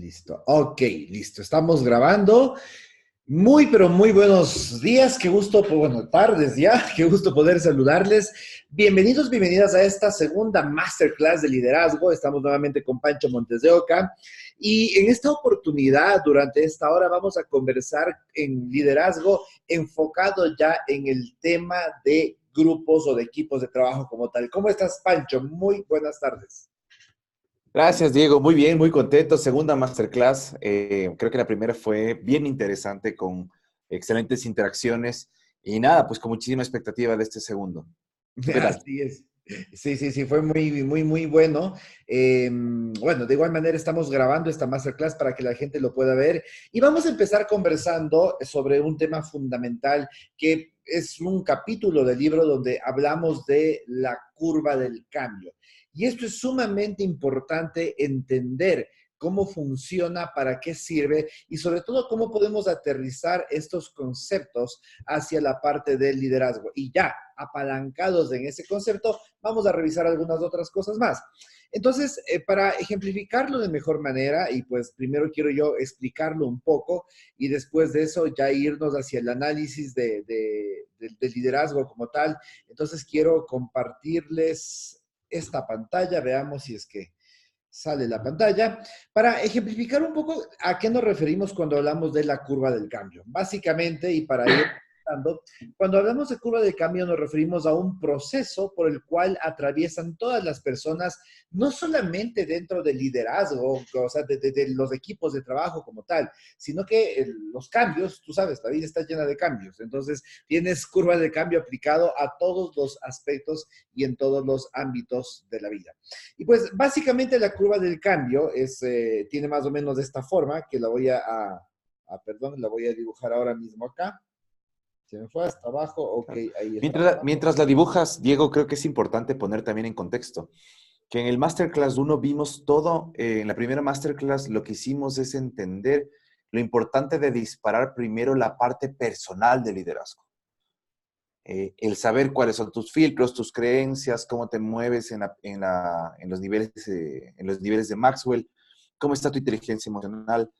Listo. Ok, listo. Estamos grabando. Muy, pero muy buenos días. Qué gusto, bueno, tardes ya. Qué gusto poder saludarles. Bienvenidos, bienvenidas a esta segunda masterclass de liderazgo. Estamos nuevamente con Pancho Montes de Oca. Y en esta oportunidad, durante esta hora, vamos a conversar en liderazgo enfocado ya en el tema de grupos o de equipos de trabajo como tal. ¿Cómo estás, Pancho? Muy buenas tardes. Gracias, Diego. Muy bien, muy contento. Segunda masterclass. Creo que la primera fue bien interesante, con excelentes interacciones. Y nada, pues con muchísima expectativa de este segundo. ¿Tú qué tal? Así es. Sí, sí, sí, fue muy, muy, muy bueno. Bueno, de igual manera estamos grabando esta masterclass para que la gente lo pueda ver y vamos a empezar conversando sobre un tema fundamental que es un capítulo del libro donde hablamos de la curva del cambio. Y esto es sumamente importante entender cómo funciona, para qué sirve y sobre todo cómo podemos aterrizar estos conceptos hacia la parte del liderazgo. Y ya, apalancados en ese concepto, vamos a revisar algunas otras cosas más. Entonces, para ejemplificarlo de mejor manera, y pues primero quiero yo explicarlo un poco y después de eso ya irnos hacia el análisis del liderazgo como tal. Entonces, quiero compartirles esta pantalla, veamos si es que sale la pantalla, para ejemplificar un poco a qué nos referimos cuando hablamos de la curva del cambio. Básicamente, y para ir cuando hablamos de curva de cambio nos referimos a un proceso por el cual atraviesan todas las personas, no solamente dentro del liderazgo, o sea, de los equipos de trabajo como tal, sino que los cambios, tú sabes, la vida está llena de cambios. Entonces, tienes curva de cambio aplicado a todos los aspectos y en todos los ámbitos de la vida. Y pues, básicamente la curva del cambio tiene más o menos esta forma, que la voy perdón, la voy a dibujar ahora mismo acá. Se me fue hasta abajo, ok, Claro. ahí está. Mientras la dibujas, Diego, creo que es importante poner también en contexto que en el Masterclass 1 vimos todo. En la primera Masterclass lo que hicimos es entender lo importante de disparar primero la parte personal del liderazgo. El saber cuáles son tus filtros, tus creencias, cómo te mueves en los niveles de Maxwell, cómo está tu inteligencia emocional.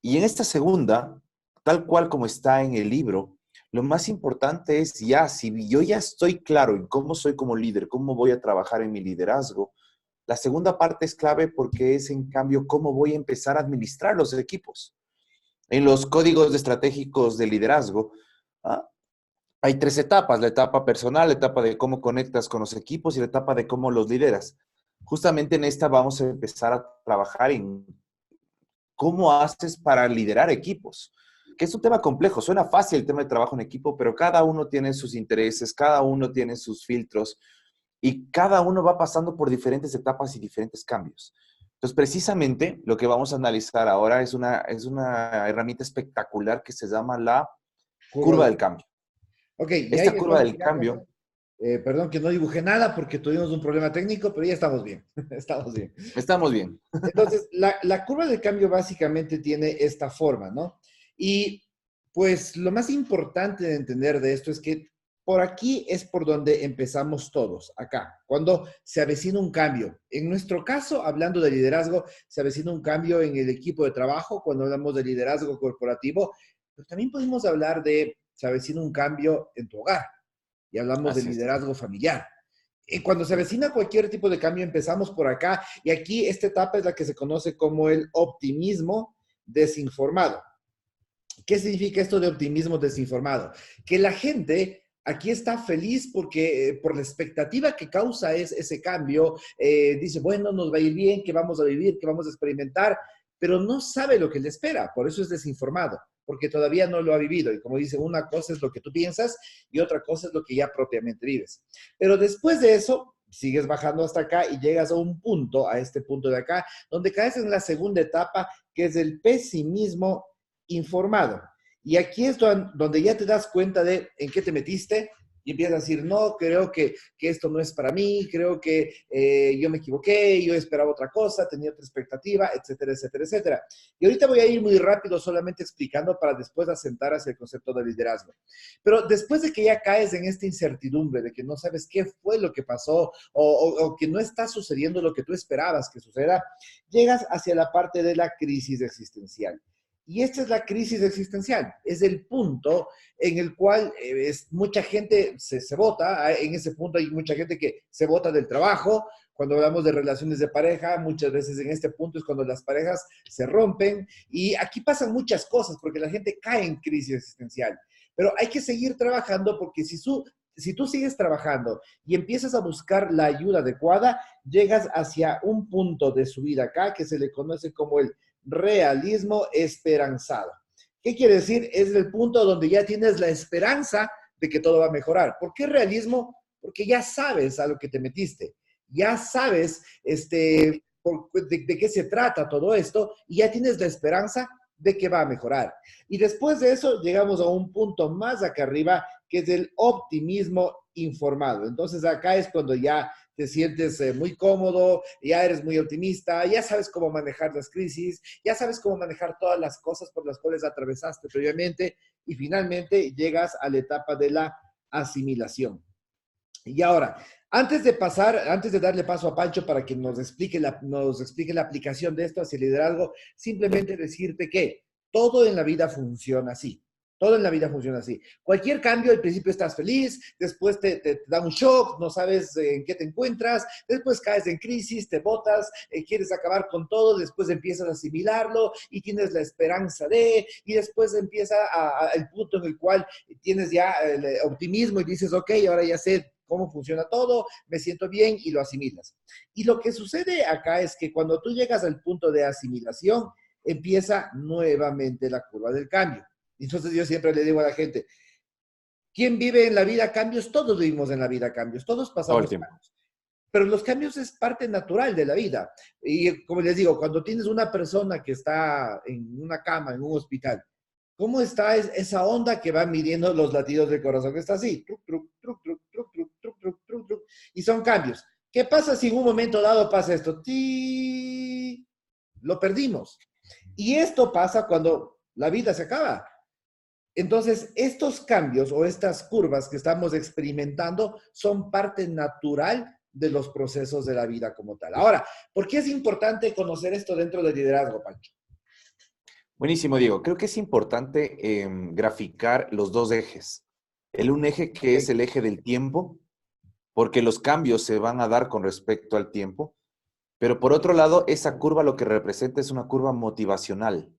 Y en esta segunda, tal cual como está en el libro, lo más importante es si yo ya estoy claro en cómo soy como líder, cómo voy a trabajar en mi liderazgo, la segunda parte es clave porque es, en cambio, cómo voy a empezar a administrar los equipos. En los códigos estratégicos de liderazgo, ¿ah? Hay tres etapas: la etapa personal, la etapa de cómo conectas con los equipos y la etapa de cómo los lideras. Justamente en esta vamos a empezar a trabajar en cómo haces para liderar equipos, que es un tema complejo. Suena fácil el tema de trabajo en equipo, pero cada uno tiene sus intereses, cada uno tiene sus filtros y cada uno va pasando por diferentes etapas y diferentes cambios. Entonces, precisamente lo que vamos a analizar ahora es una herramienta espectacular que se llama la Curva curva de... del cambio. Ok, y ahí Esta curva estamos del ya. cambio, Perdón que no dibujé nada porque tuvimos un problema técnico, pero ya estamos bien. Estamos bien. estamos bien. Entonces, la curva del cambio básicamente tiene esta forma, ¿no? Y pues lo más importante de entender de esto es que por aquí es por donde empezamos todos, acá, cuando se avecina un cambio. En nuestro caso, hablando de liderazgo, se avecina un cambio en el equipo de trabajo, cuando hablamos de liderazgo corporativo, pero también podemos hablar de se avecina un cambio en tu hogar y hablamos de Así es. liderazgo familiar. Cuando se avecina cualquier tipo de cambio, empezamos por acá y aquí esta etapa es la que se conoce como el optimismo desinformado. ¿Qué significa esto de optimismo desinformado? Que la gente aquí está feliz porque por la expectativa que causa ese cambio, dice, bueno, nos va a ir bien, que vamos a vivir, que vamos a experimentar, pero no sabe lo que le espera, por eso es desinformado, porque todavía no lo ha vivido. Y como dice, una cosa es lo que tú piensas y otra cosa es lo que ya propiamente vives. Pero después de eso, sigues bajando hasta acá y llegas a un punto, a este punto de acá, donde caes en la segunda etapa, que es el pesimismo informado. Y aquí es donde ya te das cuenta de en qué te metiste, y empiezas a decir, no, creo que esto no es para mí, creo que yo me equivoqué, yo esperaba otra cosa, tenía otra expectativa, etcétera, etcétera, etcétera. Y ahorita voy a ir muy rápido solamente explicando para después asentar hacia el concepto de liderazgo. Pero después de que ya caes en esta incertidumbre de que no sabes qué fue lo que pasó o que no está sucediendo lo que tú esperabas que suceda, llegas hacia la parte de la crisis existencial. Y esta es la crisis existencial, es el punto en el cual mucha gente se bota, en ese punto hay mucha gente que se bota del trabajo. Cuando hablamos de relaciones de pareja, muchas veces en este punto es cuando las parejas se rompen y aquí pasan muchas cosas porque la gente cae en crisis existencial. Pero hay que seguir trabajando porque si tú sigues trabajando y empiezas a buscar la ayuda adecuada, llegas hacia un punto de su vida acá que se le conoce como el realismo esperanzado. ¿Qué quiere decir? Es el punto donde ya tienes la esperanza de que todo va a mejorar. ¿Por qué realismo? Porque ya sabes a lo que te metiste, ya sabes de qué se trata todo esto y ya tienes la esperanza de que va a mejorar. Y después de eso llegamos a un punto más acá arriba, que es el optimismo informado. Entonces acá es cuando ya te sientes muy cómodo, ya eres muy optimista, ya sabes cómo manejar las crisis, ya sabes cómo manejar todas las cosas por las cuales atravesaste previamente y finalmente llegas a la etapa de la asimilación. Y ahora, antes de darle paso a Pancho para que nos explique la aplicación de esto hacia el liderazgo, simplemente decirte que todo en la vida funciona así. Todo en la vida funciona así. Cualquier cambio, al principio estás feliz, después te da un shock, no sabes en qué te encuentras, después caes en crisis, te botas, quieres acabar con todo, después empiezas a asimilarlo y tienes la esperanza y después empieza el punto en el cual tienes ya el optimismo y dices, ok, ahora ya sé cómo funciona todo, me siento bien y lo asimilas. Y lo que sucede acá es que cuando tú llegas al punto de asimilación, empieza nuevamente la curva del cambio. Entonces yo siempre le digo a la gente, ¿quién vive en la vida cambios? Todos vivimos en la vida cambios, todos Todo el pasamos tiempo. cambios. Pero los cambios es parte natural de la vida. Y como les digo, cuando tienes una persona que está en una cama, en un hospital, ¿cómo está esa onda que va midiendo los latidos del corazón? Está así, truc, truc, truc, truc, truc, truc, truc, truc, truc, truc, y son cambios. ¿Qué pasa si en un momento dado pasa esto? ¡Ti! Lo perdimos. Y esto pasa cuando la vida se acaba. Entonces, estos cambios o estas curvas que estamos experimentando son parte natural de los procesos de la vida como tal. Ahora, ¿por qué es importante conocer esto dentro del liderazgo, Pancho? Buenísimo, Diego. Creo que es importante graficar los dos ejes. Un eje que es Okay. el eje del tiempo, porque los cambios se van a dar con respecto al tiempo. Pero por otro lado, esa curva lo que representa es una curva motivacional.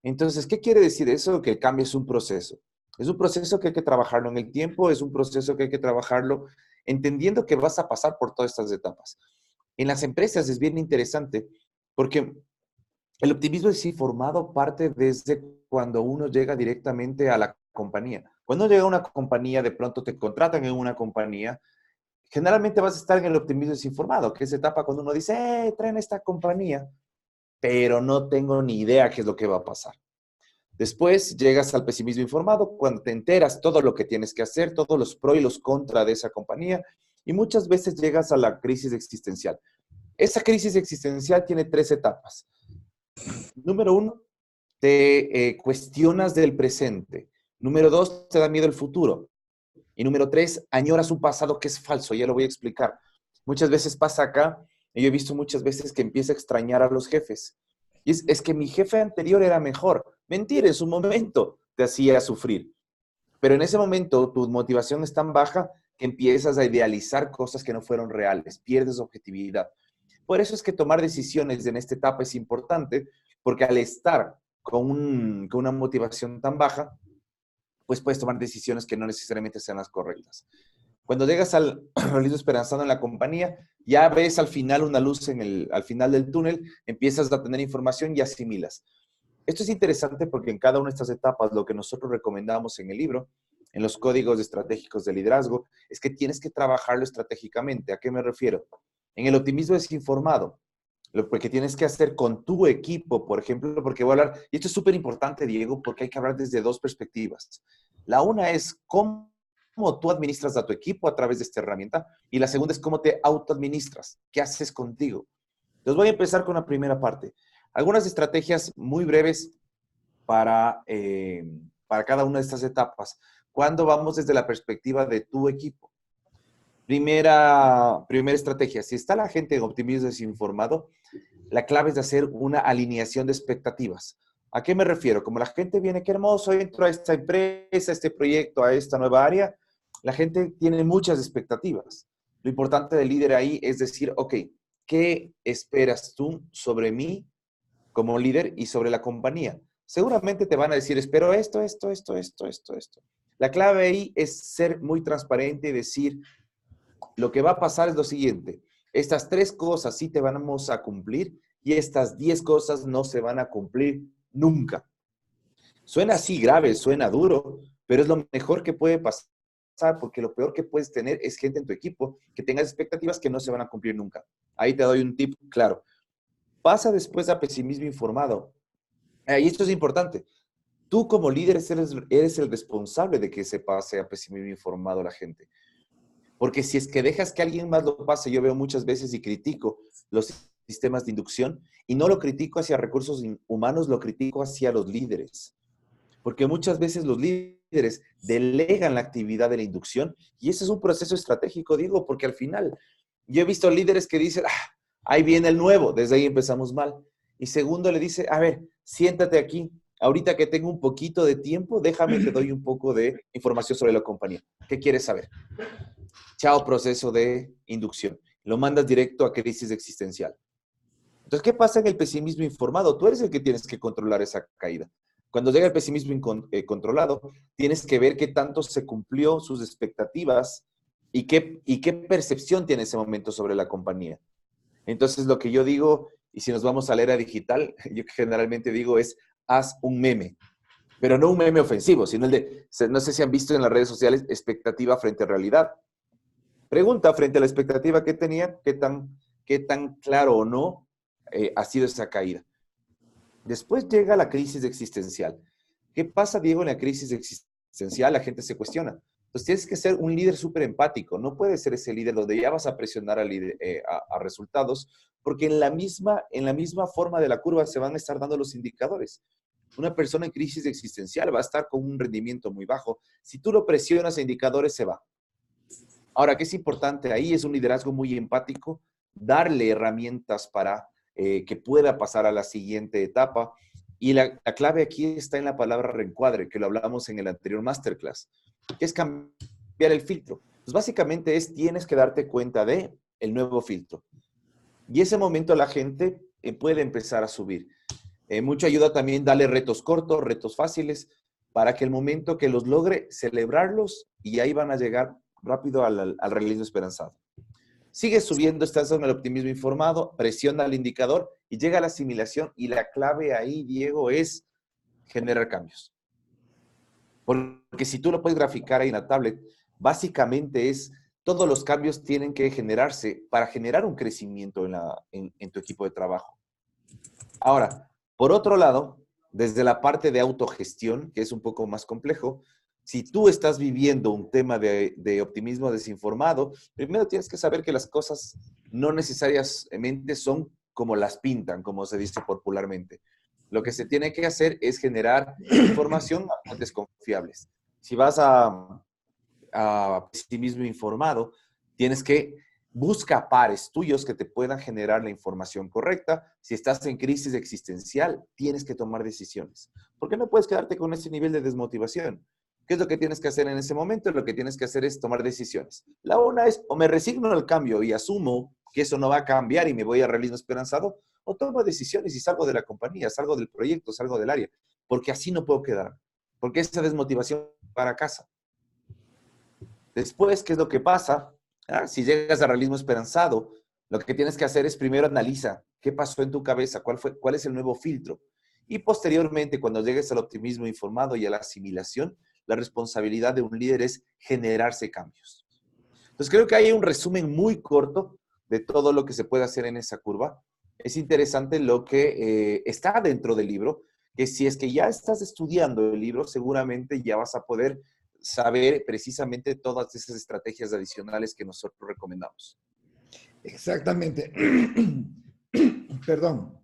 Entonces, ¿qué quiere decir eso? Que el cambio es un proceso. Es un proceso que hay que trabajarlo en el tiempo, es un proceso que hay que trabajarlo entendiendo que vas a pasar por todas estas etapas. En las empresas es bien interesante porque el optimismo es informado parte desde cuando uno llega directamente a la compañía. Cuando llega a una compañía, de pronto te contratan en una compañía, generalmente vas a estar en el optimismo desinformado, que es etapa cuando uno dice, traen esta compañía, pero no tengo ni idea qué es lo que va a pasar. Después llegas al pesimismo informado cuando te enteras todo lo que tienes que hacer, todos los pros y los contras de esa compañía, y muchas veces llegas a la crisis existencial. Esa crisis existencial tiene tres etapas. Número uno, te cuestionas del presente. Número dos, te da miedo el futuro. Y número tres, añoras un pasado que es falso. Ya lo voy a explicar. Muchas veces pasa acá, y yo he visto muchas veces que empieza a extrañar a los jefes. Y es que mi jefe anterior era mejor. Mentira, en su momento te hacía sufrir. Pero en ese momento tu motivación es tan baja que empiezas a idealizar cosas que no fueron reales, pierdes objetividad. Por eso es que tomar decisiones en esta etapa es importante, porque al estar con una motivación tan baja, pues puedes tomar decisiones que no necesariamente sean las correctas. Cuando llegas al realismo esperanzado en la compañía, ya ves al final una luz al final del túnel, empiezas a tener información y asimilas. Esto es interesante porque en cada una de estas etapas, lo que nosotros recomendamos en el libro, en los códigos estratégicos de liderazgo, es que tienes que trabajarlo estratégicamente. ¿A qué me refiero? En el optimismo desinformado, lo que tienes que hacer con tu equipo, por ejemplo, porque voy a hablar, y esto es súper importante, Diego, porque hay que hablar desde dos perspectivas. La una es cómo tú administras a tu equipo a través de esta herramienta. Y la segunda es cómo te autoadministras. ¿Qué haces contigo? Entonces voy a empezar con la primera parte. Algunas estrategias muy breves para cada una de estas etapas. ¿Cuándo vamos desde la perspectiva de tu equipo? Primera estrategia. Si está la gente en optimismo desinformado, la clave es de hacer una alineación de expectativas. ¿A qué me refiero? Como la gente viene, qué hermoso, entro a esta empresa, a este proyecto, a esta nueva área, la gente tiene muchas expectativas. Lo importante del líder ahí es decir, ok, ¿qué esperas tú sobre mí como líder y sobre la compañía? Seguramente te van a decir, espero esto, esto, esto, esto, esto, esto. La clave ahí es ser muy transparente y decir, lo que va a pasar es lo siguiente. Estas 3 cosas sí te vamos a cumplir y estas 10 cosas no se van a cumplir nunca. Suena así grave, suena duro, pero es lo mejor que puede pasar porque lo peor que puedes tener es gente en tu equipo que tenga expectativas que no se van a cumplir nunca. Ahí te doy un tip claro. Pasa después a pesimismo informado. Y esto es importante. Tú como líder eres el responsable de que se pase a pesimismo informado a la gente. Porque si es que dejas que alguien más lo pase, yo veo muchas veces y critico los sistemas de inducción y no lo critico hacia recursos humanos, lo critico hacia los líderes. Porque muchas veces los líderes delegan la actividad de la inducción y ese es un proceso estratégico, digo, porque al final yo he visto líderes que dicen, ahí viene el nuevo, desde ahí empezamos mal. Y segundo le dice, a ver, siéntate aquí, ahorita que tengo un poquito de tiempo, déjame, te doy un poco de información sobre la compañía. ¿Qué quieres saber? Chao, proceso de inducción. Lo mandas directo a crisis existencial. Entonces, ¿qué pasa en el pesimismo informado? Tú eres el que tienes que controlar esa caída. Cuando llega el pesimismo controlado, tienes que ver qué tanto se cumplió sus expectativas y qué percepción tiene en ese momento sobre la compañía. Entonces, lo que yo digo, y si nos vamos a la era digital, yo generalmente digo es, haz un meme. Pero no un meme ofensivo, sino el de, no sé si han visto en las redes sociales, expectativa frente a realidad. Pregunta frente a la expectativa que tenía, qué tan claro o no ha sido esa caída. Después llega la crisis existencial. ¿Qué pasa, Diego, en la crisis existencial? La gente se cuestiona. Entonces tienes que ser un líder súper empático. No puedes ser ese líder donde ya vas a presionar a resultados, porque en la misma forma de la curva se van a estar dando los indicadores. Una persona en crisis existencial va a estar con un rendimiento muy bajo. Si tú lo presionas a indicadores, se va. Ahora, ¿qué es importante ahí? Es un liderazgo muy empático, darle herramientas para que pueda pasar a la siguiente etapa. Y la clave aquí está en la palabra reencuadre, que lo hablamos en el anterior masterclass, que es cambiar el filtro. Pues básicamente tienes que darte cuenta de el nuevo filtro. Y ese momento la gente puede empezar a subir. Mucho ayuda también darle retos cortos, retos fáciles, para que el momento que los logre, celebrarlos y ahí van a llegar rápido al realismo esperanzado. Sigue subiendo, estás en el optimismo informado, presiona el indicador y llega a la asimilación y la clave ahí, Diego, es generar cambios. Porque si tú lo puedes graficar ahí en la tablet, básicamente todos los cambios tienen que generarse para generar un crecimiento en tu equipo de trabajo. Ahora, por otro lado, desde la parte de autogestión, que es un poco más complejo, si tú estás viviendo un tema de optimismo desinformado, primero tienes que saber que las cosas no necesariamente son como las pintan, como se dice popularmente. Lo que se tiene que hacer es generar información a fuentes confiables. Si vas a pesimismo informado, tienes que buscar pares tuyos que te puedan generar la información correcta. Si estás en crisis existencial, tienes que tomar decisiones. ¿Por qué no puedes quedarte con ese nivel de desmotivación? ¿Qué es lo que tienes que hacer en ese momento? Lo que tienes que hacer es tomar decisiones. La una es, o me resigno al cambio y asumo que eso no va a cambiar y me voy a realismo esperanzado, o tomo decisiones y salgo de la compañía, salgo del proyecto, salgo del área, porque así no puedo quedar, porque esa desmotivación para casa. Después, ¿qué es lo que pasa? Si llegas al realismo esperanzado, lo que tienes que hacer es primero analiza qué pasó en tu cabeza, cuál es el nuevo filtro. Y posteriormente, cuando llegues al optimismo informado y a la asimilación, la responsabilidad de un líder es generarse cambios. Entonces, creo que hay un resumen muy corto de todo lo que se puede hacer en esa curva. Es interesante lo que está dentro del libro, que si es que ya estás estudiando el libro, seguramente ya vas a poder saber precisamente todas esas estrategias adicionales que nosotros recomendamos. Exactamente. Perdón.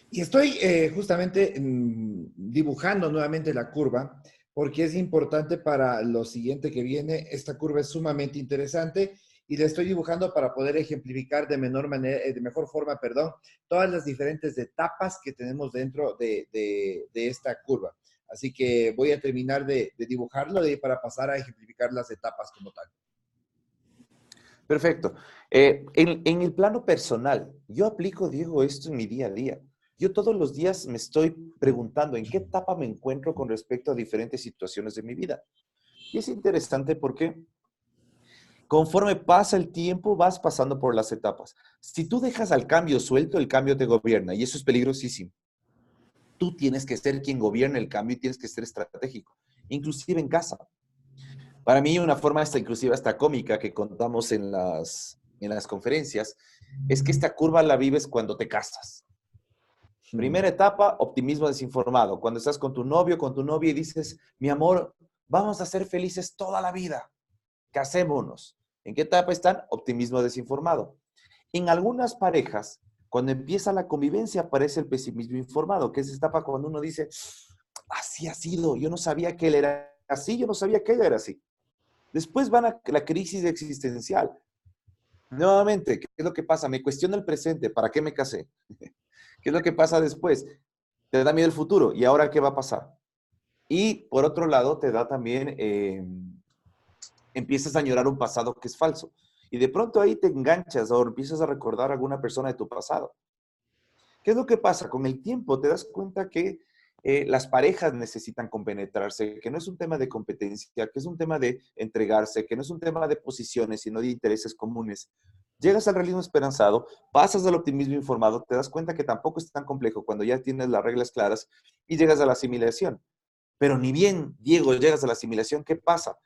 Y estoy justamente dibujando nuevamente la curva porque es importante para lo siguiente que viene. Esta curva es sumamente interesante y la estoy dibujando para poder ejemplificar de menor manera, de mejor forma, perdón, todas las diferentes etapas que tenemos dentro de esta curva. Así que voy a terminar de dibujarlo de ahí para pasar a ejemplificar las etapas como tal. Perfecto. En el plano personal, yo aplico, Diego, esto en mi día a día. Yo todos los días me estoy preguntando en qué etapa me encuentro con respecto a diferentes situaciones de mi vida. Y es interesante porque conforme pasa el tiempo, vas pasando por las etapas. Si tú dejas al cambio suelto, el cambio te gobierna y eso es peligrosísimo. Tú tienes que ser quien gobierna el cambio y tienes que ser estratégico, inclusive en casa. Para mí, una forma inclusive hasta cómica que contamos en las conferencias es que esta curva la vives cuando te casas. Primera etapa, optimismo desinformado. Cuando estás con tu novio, con tu novia y dices, mi amor, vamos a ser felices toda la vida. Casémonos. ¿En qué etapa están? Optimismo desinformado. En algunas parejas, cuando empieza la convivencia, aparece el pesimismo informado, que es esta etapa cuando uno dice, así ha sido, yo no sabía que él era así, yo no sabía que ella era así. Después van a la crisis existencial. Nuevamente, ¿qué es lo que pasa? Me cuestiono el presente, ¿para qué me casé? ¿Qué es lo que pasa después? Te da miedo el futuro, ¿y ahora qué va a pasar? Y por otro lado, te da también, empiezas a añorar un pasado que es falso. Y de pronto ahí te enganchas o empiezas a recordar a alguna persona de tu pasado. ¿Qué es lo que pasa? Con el tiempo te das cuenta que las parejas necesitan compenetrarse, que no es un tema de competencia, que es un tema de entregarse, que no es un tema de posiciones, sino de intereses comunes. Llegas al realismo esperanzado, pasas al optimismo informado, te das cuenta que tampoco es tan complejo cuando ya tienes las reglas claras y llegas a la asimilación. Pero ni bien, Diego, llegas a la asimilación, ¿qué pasa?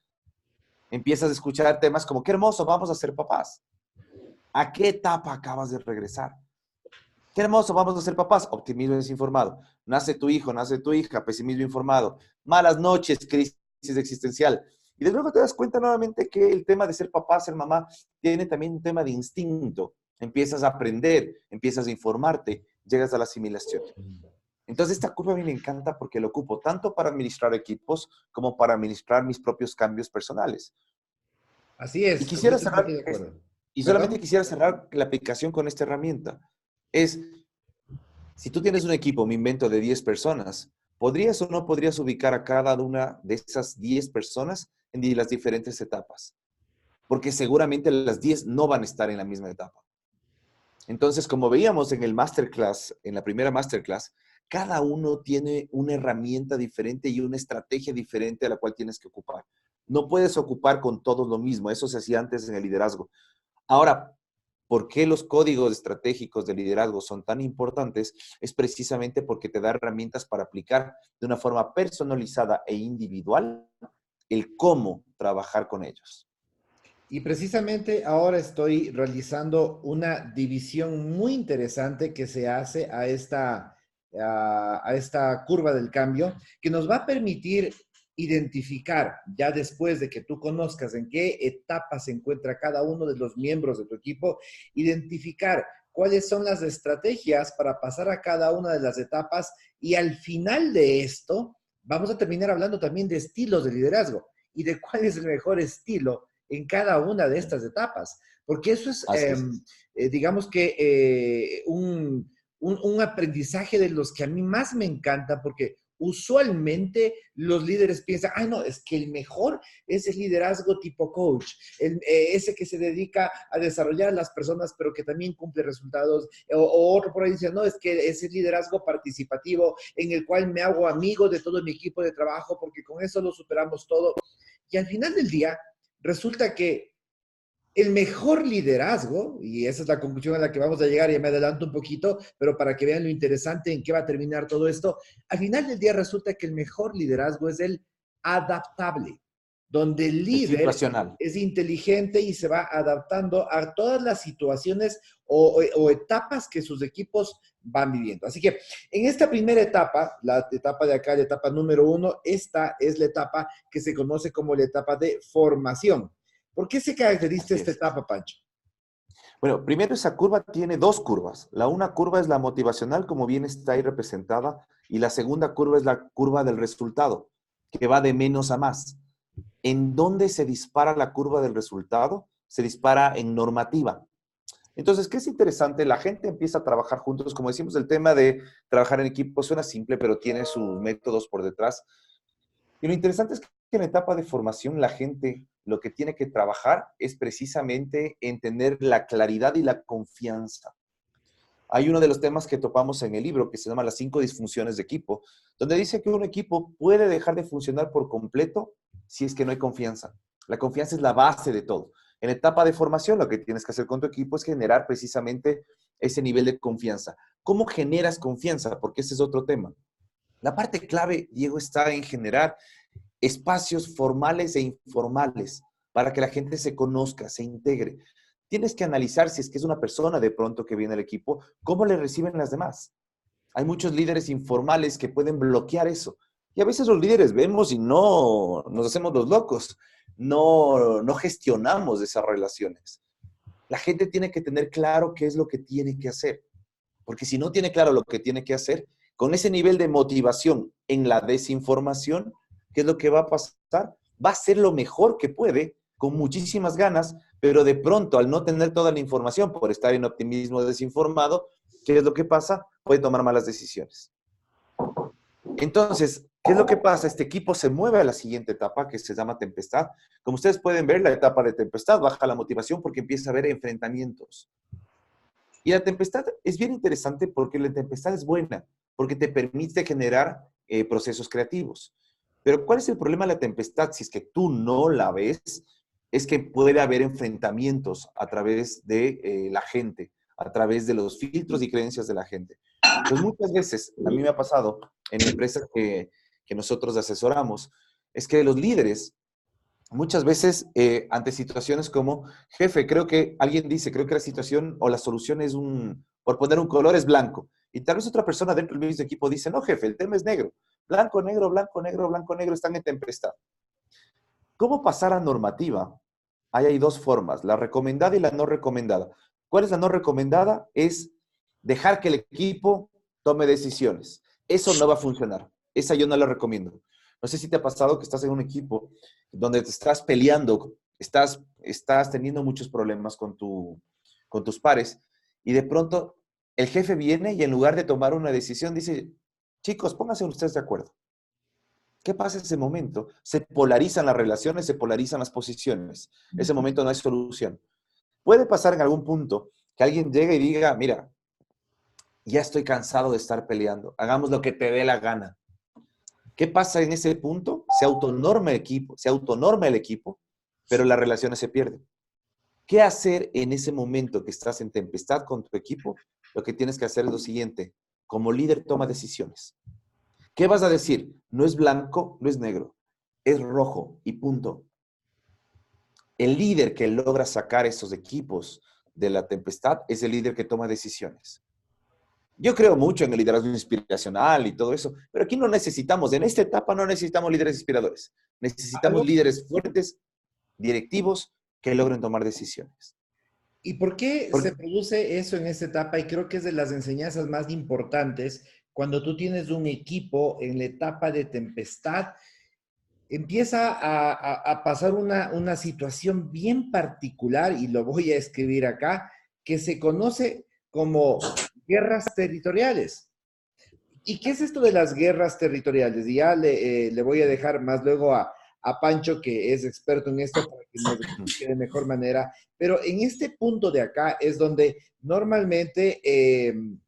Empiezas a escuchar temas como, qué hermoso, vamos a ser papás. ¿A qué etapa acabas de regresar? Qué hermoso, vamos a ser papás. Optimismo desinformado. Nace tu hijo, nace tu hija, pesimismo informado. Malas noches, crisis existencial. Y de luego te das cuenta nuevamente que el tema de ser papá, ser mamá, tiene también un tema de instinto. Empiezas a aprender, empiezas a informarte, llegas a la asimilación. Entonces, esta curva a mí me encanta porque lo ocupo tanto para administrar equipos como para administrar mis propios cambios personales. Así Y es, quisiera completamente cerrar, de acuerdo. y solamente ¿Perdón? quisiera cerrar la aplicación con esta herramienta. Es, si tú tienes un equipo, me invento, de 10 personas, ¿podrías o no podrías ubicar a cada una de esas 10 personas en las diferentes etapas? Porque seguramente las 10 no van a estar en la misma etapa. Entonces, como veíamos en el masterclass, en la primera masterclass, cada uno tiene una herramienta diferente y una estrategia diferente a la cual tienes que ocupar. No puedes ocupar con todos lo mismo. Eso se hacía antes en el liderazgo. Ahora, ¿por qué los códigos estratégicos de liderazgo son tan importantes? Es precisamente porque te da herramientas para aplicar de una forma personalizada e individual el cómo trabajar con ellos. Y precisamente ahora estoy realizando una división muy interesante que se hace a esta curva del cambio, que nos va a permitir identificar, ya después de que tú conozcas en qué etapa se encuentra cada uno de los miembros de tu equipo, identificar cuáles son las estrategias para pasar a cada una de las etapas y al final de esto vamos a terminar hablando también de estilos de liderazgo y de cuál es el mejor estilo en cada una de estas etapas, porque eso es, Así es. digamos que, un aprendizaje de los que a mí más me encanta, porque usualmente los líderes piensan, ah, no, es que el mejor es el liderazgo tipo coach, ese que se dedica a desarrollar a las personas, pero que también cumple resultados, o otro por ahí dice, no, es que es el liderazgo participativo en el cual me hago amigo de todo mi equipo de trabajo, porque con eso lo superamos todo. Y al final del día, resulta que el mejor liderazgo, y esa es la conclusión a la que vamos a llegar, ya me adelanto un poquito, pero para que vean lo interesante en qué va a terminar todo esto, al final del día resulta que el mejor liderazgo es el adaptable. donde el Es líder situacional. es inteligente y se va adaptando a todas las situaciones o etapas que sus equipos van viviendo. Así que en esta primera etapa, la etapa de acá, la etapa número 1, esta es la etapa que se conoce como la etapa de formación. ¿Por qué se caracteriza Así esta es. etapa, Pancho? Bueno, primero esa curva tiene dos curvas. La una curva es la motivacional, como bien está ahí representada, y la segunda curva es la curva del resultado, que va de menos a más. ¿En dónde se dispara la curva del resultado? Se dispara en normativa. Entonces, ¿qué es interesante? La gente empieza a trabajar juntos. Como decimos, el tema de trabajar en equipo suena simple, pero tiene sus métodos por detrás. Y lo interesante es que en la etapa de formación la gente lo que tiene que trabajar es precisamente en tener la claridad y la confianza. Hay uno de los temas que topamos en el libro que se llama las 5 disfunciones de equipo, donde dice que un equipo puede dejar de funcionar por completo si es que no hay confianza. La confianza es la base de todo. En la etapa de formación, lo que tienes que hacer con tu equipo es generar precisamente ese nivel de confianza. ¿Cómo generas confianza? Porque ese es otro tema. La parte clave, Diego, está en generar espacios formales e informales para que la gente se conozca, se integre. Tienes que analizar si es que es una persona de pronto que viene al equipo, cómo le reciben las demás. Hay muchos líderes informales que pueden bloquear eso. Y a veces los líderes vemos y no nos hacemos los locos, no gestionamos esas relaciones. La gente tiene que tener claro qué es lo que tiene que hacer, porque si no tiene claro lo que tiene que hacer, con ese nivel de motivación en la desinformación, ¿qué es lo que va a pasar? Va a hacer lo mejor que puede, con muchísimas ganas, pero de pronto, al no tener toda la información, por estar en optimismo desinformado, ¿qué es lo que pasa? Puede tomar malas decisiones. Entonces, ¿qué es lo que pasa? Este equipo se mueve a la siguiente etapa que se llama tempestad. Como ustedes pueden ver, la etapa de tempestad baja la motivación porque empieza a haber enfrentamientos. Y la tempestad es bien interesante porque la tempestad es buena, porque te permite generar procesos creativos. Pero ¿cuál es el problema de la tempestad? Si es que tú no la ves, es que puede haber enfrentamientos a través de la gente, a través de los filtros y creencias de la gente. Entonces, muchas veces, a mí me ha pasado en empresas que nosotros asesoramos, es que los líderes muchas veces ante situaciones como, jefe, creo que alguien dice, creo que la situación o la solución es por poner un color es blanco. Y tal vez otra persona dentro del mismo equipo dice, no, jefe, el tema es negro. Blanco, negro, blanco, negro, blanco, negro, están en tempestad. ¿Cómo pasar a normativa? Ahí hay dos formas, la recomendada y la no recomendada. ¿Cuál es la no recomendada? Es dejar que el equipo tome decisiones. Eso no va a funcionar. Esa yo no la recomiendo. No sé si te ha pasado que estás en un equipo donde te estás peleando, estás teniendo muchos problemas con tus pares y de pronto el jefe viene y en lugar de tomar una decisión dice, chicos, pónganse ustedes de acuerdo. ¿Qué pasa en ese momento? Se polarizan las relaciones, se polarizan las posiciones. En ese momento no hay solución. Puede pasar en algún punto que alguien llegue y diga, mira, ya estoy cansado de estar peleando, hagamos lo que te dé la gana. ¿Qué pasa en ese punto? Se autonorma el equipo, pero las relaciones se pierden. ¿Qué hacer en ese momento que estás en tempestad con tu equipo? Lo que tienes que hacer es lo siguiente. Como líder, toma decisiones. ¿Qué vas a decir? No es blanco, no es negro, es rojo y punto. El líder que logra sacar esos equipos de la tempestad es el líder que toma decisiones. Yo creo mucho en el liderazgo inspiracional y todo eso, pero aquí no necesitamos, en esta etapa no necesitamos líderes inspiradores. Necesitamos Algo. líderes fuertes, directivos, que logren tomar decisiones. ¿Y por qué se Porque, produce eso en esta etapa? Y creo que es de las enseñanzas más importantes cuando tú tienes un equipo en la etapa de tempestad, empieza a pasar una situación bien particular, y lo voy a escribir acá, que se conoce como guerras territoriales. ¿Y qué es esto de las guerras territoriales? Y ya le voy a dejar más luego a Pancho, que es experto en esto, para que nos explique de mejor manera. Pero en este punto de acá es donde normalmente,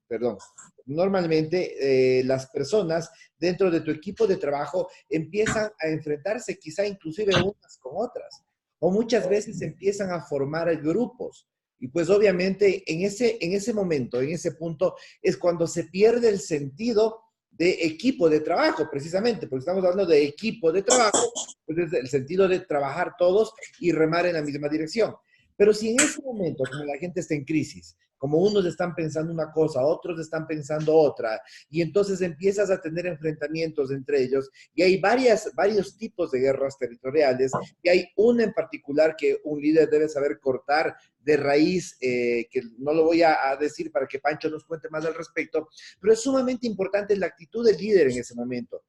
perdón, normalmente las personas dentro de tu equipo de trabajo empiezan a enfrentarse quizá inclusive unas con otras, o muchas veces empiezan a formar grupos. Y pues obviamente en ese momento, en ese punto, es cuando se pierde el sentido de equipo de trabajo, precisamente, porque estamos hablando de equipo de trabajo, pues es el sentido de trabajar todos y remar en la misma dirección. Pero si en ese momento, como la gente está en crisis, como unos están pensando una cosa, otros están pensando otra, y entonces empiezas a tener enfrentamientos entre ellos, y hay varios tipos de guerras territoriales, y hay una en particular que un líder debe saber cortar de raíz, que no lo voy a decir para que Pancho nos cuente más al respecto, pero es sumamente importante la actitud del líder en ese momento.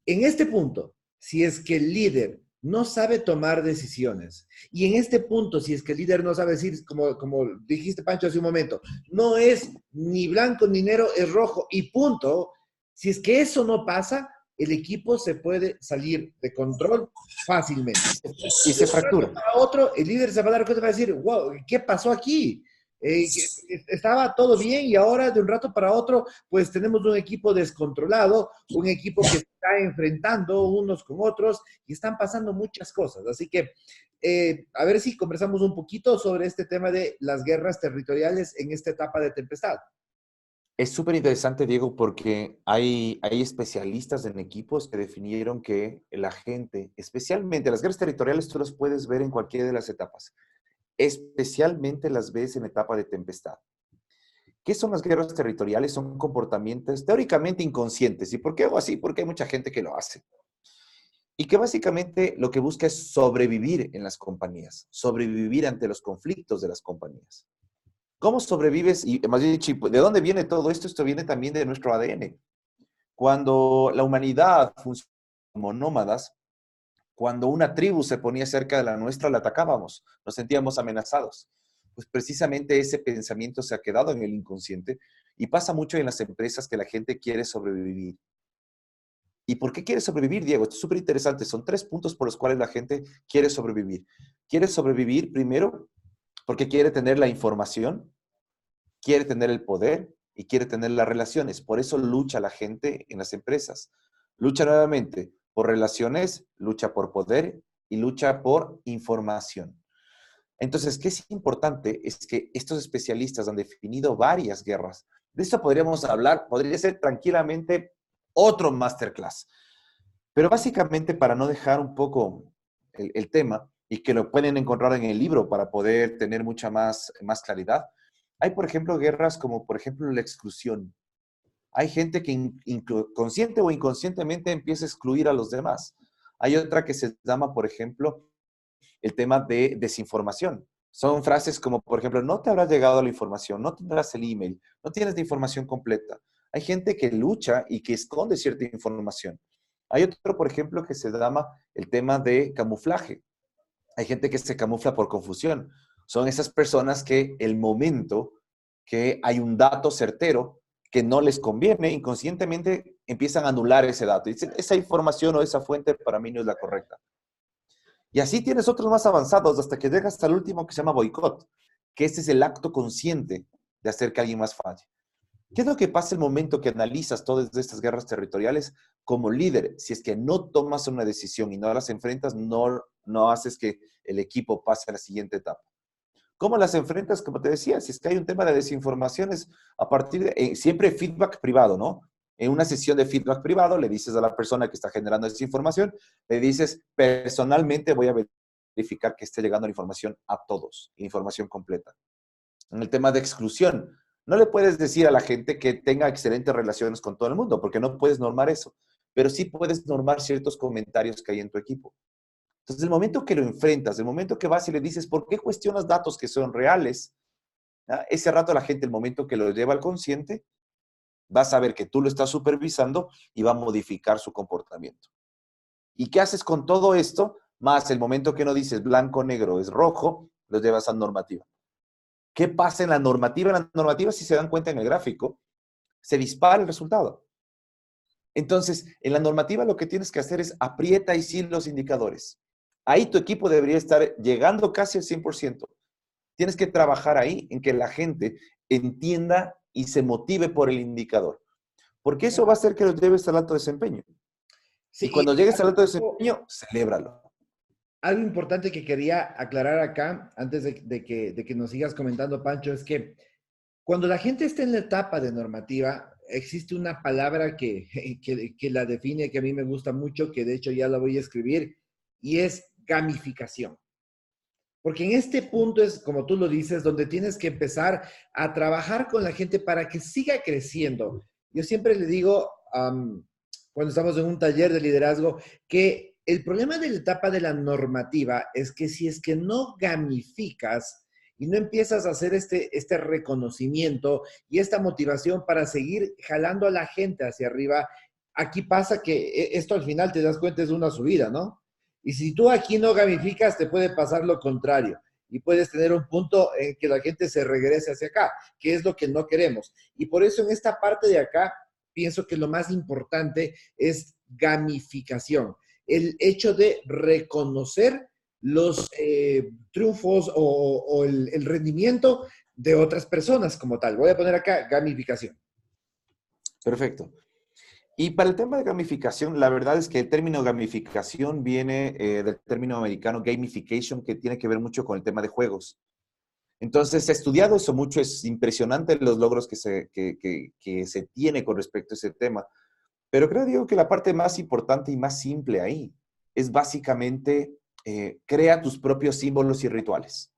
En este punto, si es que el líder no sabe tomar decisiones, y en este punto, si es que el líder no sabe decir, como dijiste Pancho hace un momento, no es ni blanco ni negro, es rojo y punto, si es que eso no pasa, el equipo se puede salir de control fácilmente. Y se fractura. Para otro, el líder se va a dar cuenta y va a decir, wow, ¿qué pasó aquí? Estaba todo bien y ahora de un rato para otro, pues tenemos un equipo descontrolado, un equipo que se está enfrentando unos con otros y están pasando muchas cosas. Así que a ver si conversamos un poquito sobre este tema de las guerras territoriales en esta etapa de tempestad. Es súper interesante, Diego, porque hay especialistas en equipos que definieron que la gente, especialmente las guerras territoriales, tú las puedes ver en cualquiera de las etapas. Especialmente las ves en etapa de tempestad. ¿Qué son las guerras territoriales? Son comportamientos teóricamente inconscientes. ¿Y por qué hago así? Porque hay mucha gente que lo hace. Y que básicamente lo que busca es sobrevivir en las compañías, sobrevivir ante los conflictos de las compañías. ¿Cómo sobrevives? Y más bien, ¿de dónde viene todo esto? Esto viene también de nuestro ADN. Cuando la humanidad funcionaba como nómadas, cuando una tribu se ponía cerca de la nuestra, la atacábamos, nos sentíamos amenazados. Pues precisamente ese pensamiento se ha quedado en el inconsciente y pasa mucho en las empresas que la gente quiere sobrevivir. ¿Y por qué quiere sobrevivir, Diego? Esto es súper interesante. Son 3 puntos por los cuales la gente quiere sobrevivir. Quiere sobrevivir primero porque quiere tener la información, quiere tener el poder y quiere tener las relaciones. Por eso lucha la gente en las empresas. Lucha nuevamente por relaciones, lucha por poder y lucha por información. Entonces, ¿qué es importante? Es que estos especialistas han definido varias guerras. De esto podríamos hablar, podría ser tranquilamente otro masterclass. Pero básicamente, para no dejar un poco el tema y que lo pueden encontrar en el libro para poder tener mucha más claridad, hay, por ejemplo, guerras como, por ejemplo, la exclusión. Hay gente que consciente o inconscientemente empieza a excluir a los demás. Hay otra que se llama, por ejemplo, el tema de desinformación. Son frases como, por ejemplo, no te habrá llegado la información, no tendrás el email, no tienes la información completa. Hay gente que lucha y que esconde cierta información. Hay otro, por ejemplo, que se llama el tema de camuflaje. Hay gente que se camufla por confusión. Son esas personas que el momento que hay un dato certero que no les conviene, inconscientemente empiezan a anular ese dato. Y dicen, esa información o esa fuente para mí no es la correcta. Y así tienes otros más avanzados hasta que llegas hasta el último que se llama boicot, que este es el acto consciente de hacer que alguien más falle. ¿Qué es lo que pasa el momento que analizas todas estas guerras territoriales como líder? Si es que no tomas una decisión y no las enfrentas, no haces que el equipo pase a la siguiente etapa. ¿Cómo las enfrentas? Como te decía, si es que hay un tema de desinformaciones, a partir de siempre feedback privado, ¿no? En una sesión de feedback privado le dices a la persona que está generando esa información, le dices, personalmente voy a verificar que esté llegando la información a todos, información completa. En el tema de exclusión, no le puedes decir a la gente que tenga excelentes relaciones con todo el mundo, porque no puedes normar eso, pero sí puedes normar ciertos comentarios que hay en tu equipo. Entonces, el momento que lo enfrentas, el momento que vas y le dices, ¿por qué cuestionas datos que son reales? ¿Ah? Ese rato la gente, el momento que lo lleva al consciente, va a saber que tú lo estás supervisando y va a modificar su comportamiento. ¿Y qué haces con todo esto? Más el momento que no dices blanco, negro, es rojo, lo llevas a normativa. ¿Qué pasa en la normativa? En la normativa, si se dan cuenta en el gráfico, se dispara el resultado. Entonces, en la normativa lo que tienes que hacer es aprieta y sí los indicadores. Ahí tu equipo debería estar llegando casi al 100%. Tienes que trabajar ahí en que la gente entienda y se motive por el indicador. Porque eso va a hacer que los lleves al alto desempeño. Sí, Y cuando llegues al alto desempeño, celébralo. algo importante que quería aclarar acá, antes de que nos sigas comentando, Pancho, es que cuando la gente está en la etapa de normativa, existe una palabra que la define, que a mí me gusta mucho, que de hecho ya la voy a escribir, y es gamificación. Porque en este punto es, como tú lo dices, donde tienes que empezar a trabajar con la gente para que siga creciendo. Yo siempre le digo, cuando estamos en un taller de liderazgo, que el problema de la etapa de la normativa es que si es que no gamificas y no empiezas a hacer este reconocimiento y esta motivación para seguir jalando a la gente hacia arriba, aquí pasa que esto al final te das cuenta es una subida, ¿no? Y si tú aquí no gamificas, te puede pasar lo contrario. Y puedes tener un punto en que la gente se regrese hacia acá, que es lo que no queremos. Y por eso en esta parte de acá, pienso que lo más importante es gamificación. El hecho de reconocer los triunfos o el rendimiento de otras personas como tal. Voy a poner acá gamificación. Perfecto. Y para el tema de gamificación, la verdad es que el término gamificación viene del término americano gamification, que tiene que ver mucho con el tema de juegos. Entonces, he estudiado eso mucho, es impresionante los logros que se tiene con respecto a ese tema. Pero creo, digo, que la parte más importante y más simple ahí es básicamente crea tus propios símbolos y rituales.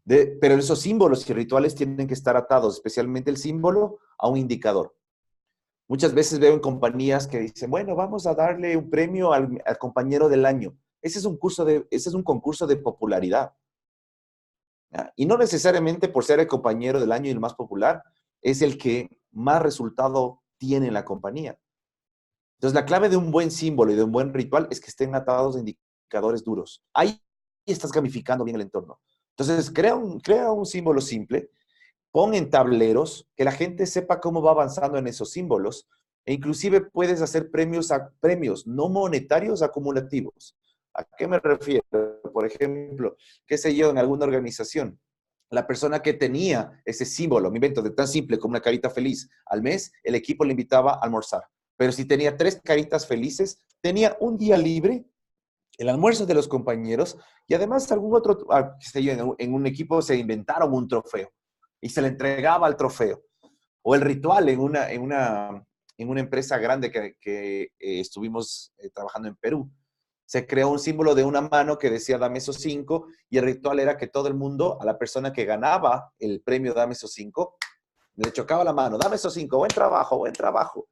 Pero esos símbolos y rituales tienen que estar atados, especialmente el símbolo, a un indicador. Muchas veces veo en compañías que dicen, bueno, vamos a darle un premio al compañero del año. Ese es un concurso de popularidad. ¿Ya? Y no necesariamente por ser el compañero del año y el más popular, es el que más resultado tiene en la compañía. Entonces, la clave de un buen símbolo y de un buen ritual es que estén atados a indicadores duros. Ahí estás gamificando bien el entorno. Entonces, crea un símbolo simple, pon en tableros, que la gente sepa cómo va avanzando en esos símbolos, e inclusive puedes hacer premios no monetarios acumulativos. ¿A qué me refiero? Por ejemplo, qué sé yo, en alguna organización, la persona que tenía ese símbolo, me invento, de tan simple como una carita feliz, al mes, el equipo le invitaba a almorzar. Pero si tenía 3 caritas felices, tenía un día libre, el almuerzo de los compañeros, y además algún otro, qué sé yo, en un equipo se inventaron un trofeo y se le entregaba al trofeo. O el ritual en una empresa grande que estuvimos trabajando en Perú. Se creó un símbolo de una mano que decía dame esos 5, y el ritual era que todo el mundo, a la persona que ganaba el premio dame esos 5, le chocaba la mano, dame esos 5, buen trabajo, buen trabajo.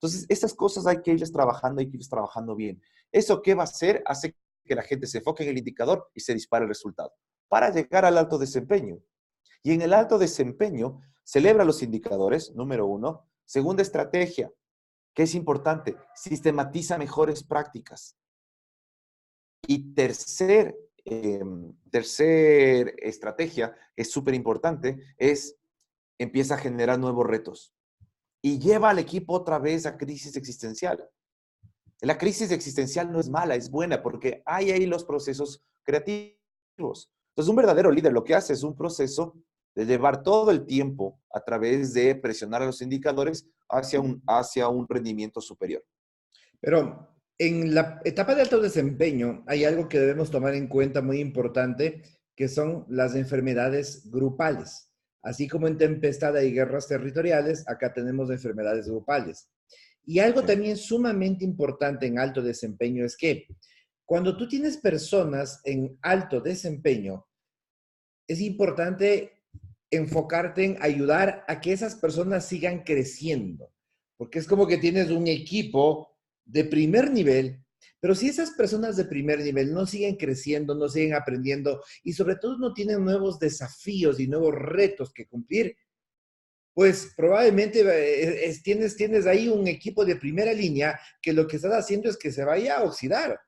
Entonces, estas cosas hay que irles trabajando, hay que irles trabajando bien. ¿Eso qué va a hacer? Hace que la gente se enfoque en el indicador y se dispare el resultado para llegar al alto desempeño. Y en el alto desempeño, celebra los indicadores, número 1. Segunda estrategia, que es importante, sistematiza mejores prácticas. Y tercer estrategia, es súper importante, es empieza a generar nuevos retos. Y lleva al equipo otra vez a crisis existencial. La crisis existencial no es mala, es buena, porque hay ahí los procesos creativos. Entonces, un verdadero líder lo que hace es un proceso de llevar todo el tiempo a través de presionar a los indicadores hacia un rendimiento superior. Pero en la etapa de alto desempeño hay algo que debemos tomar en cuenta muy importante, que son las enfermedades grupales. Así como en tempestad hay guerras territoriales, acá tenemos enfermedades grupales. Y algo Sí. también sumamente importante en alto desempeño es que cuando tú tienes personas en alto desempeño, es importante enfocarte en ayudar a que esas personas sigan creciendo, porque es como que tienes un equipo de primer nivel, pero si esas personas de primer nivel no siguen creciendo, no siguen aprendiendo y sobre todo no tienen nuevos desafíos y nuevos retos que cumplir, pues probablemente tienes ahí un equipo de primera línea que lo que estás haciendo es que se vaya a oxidar.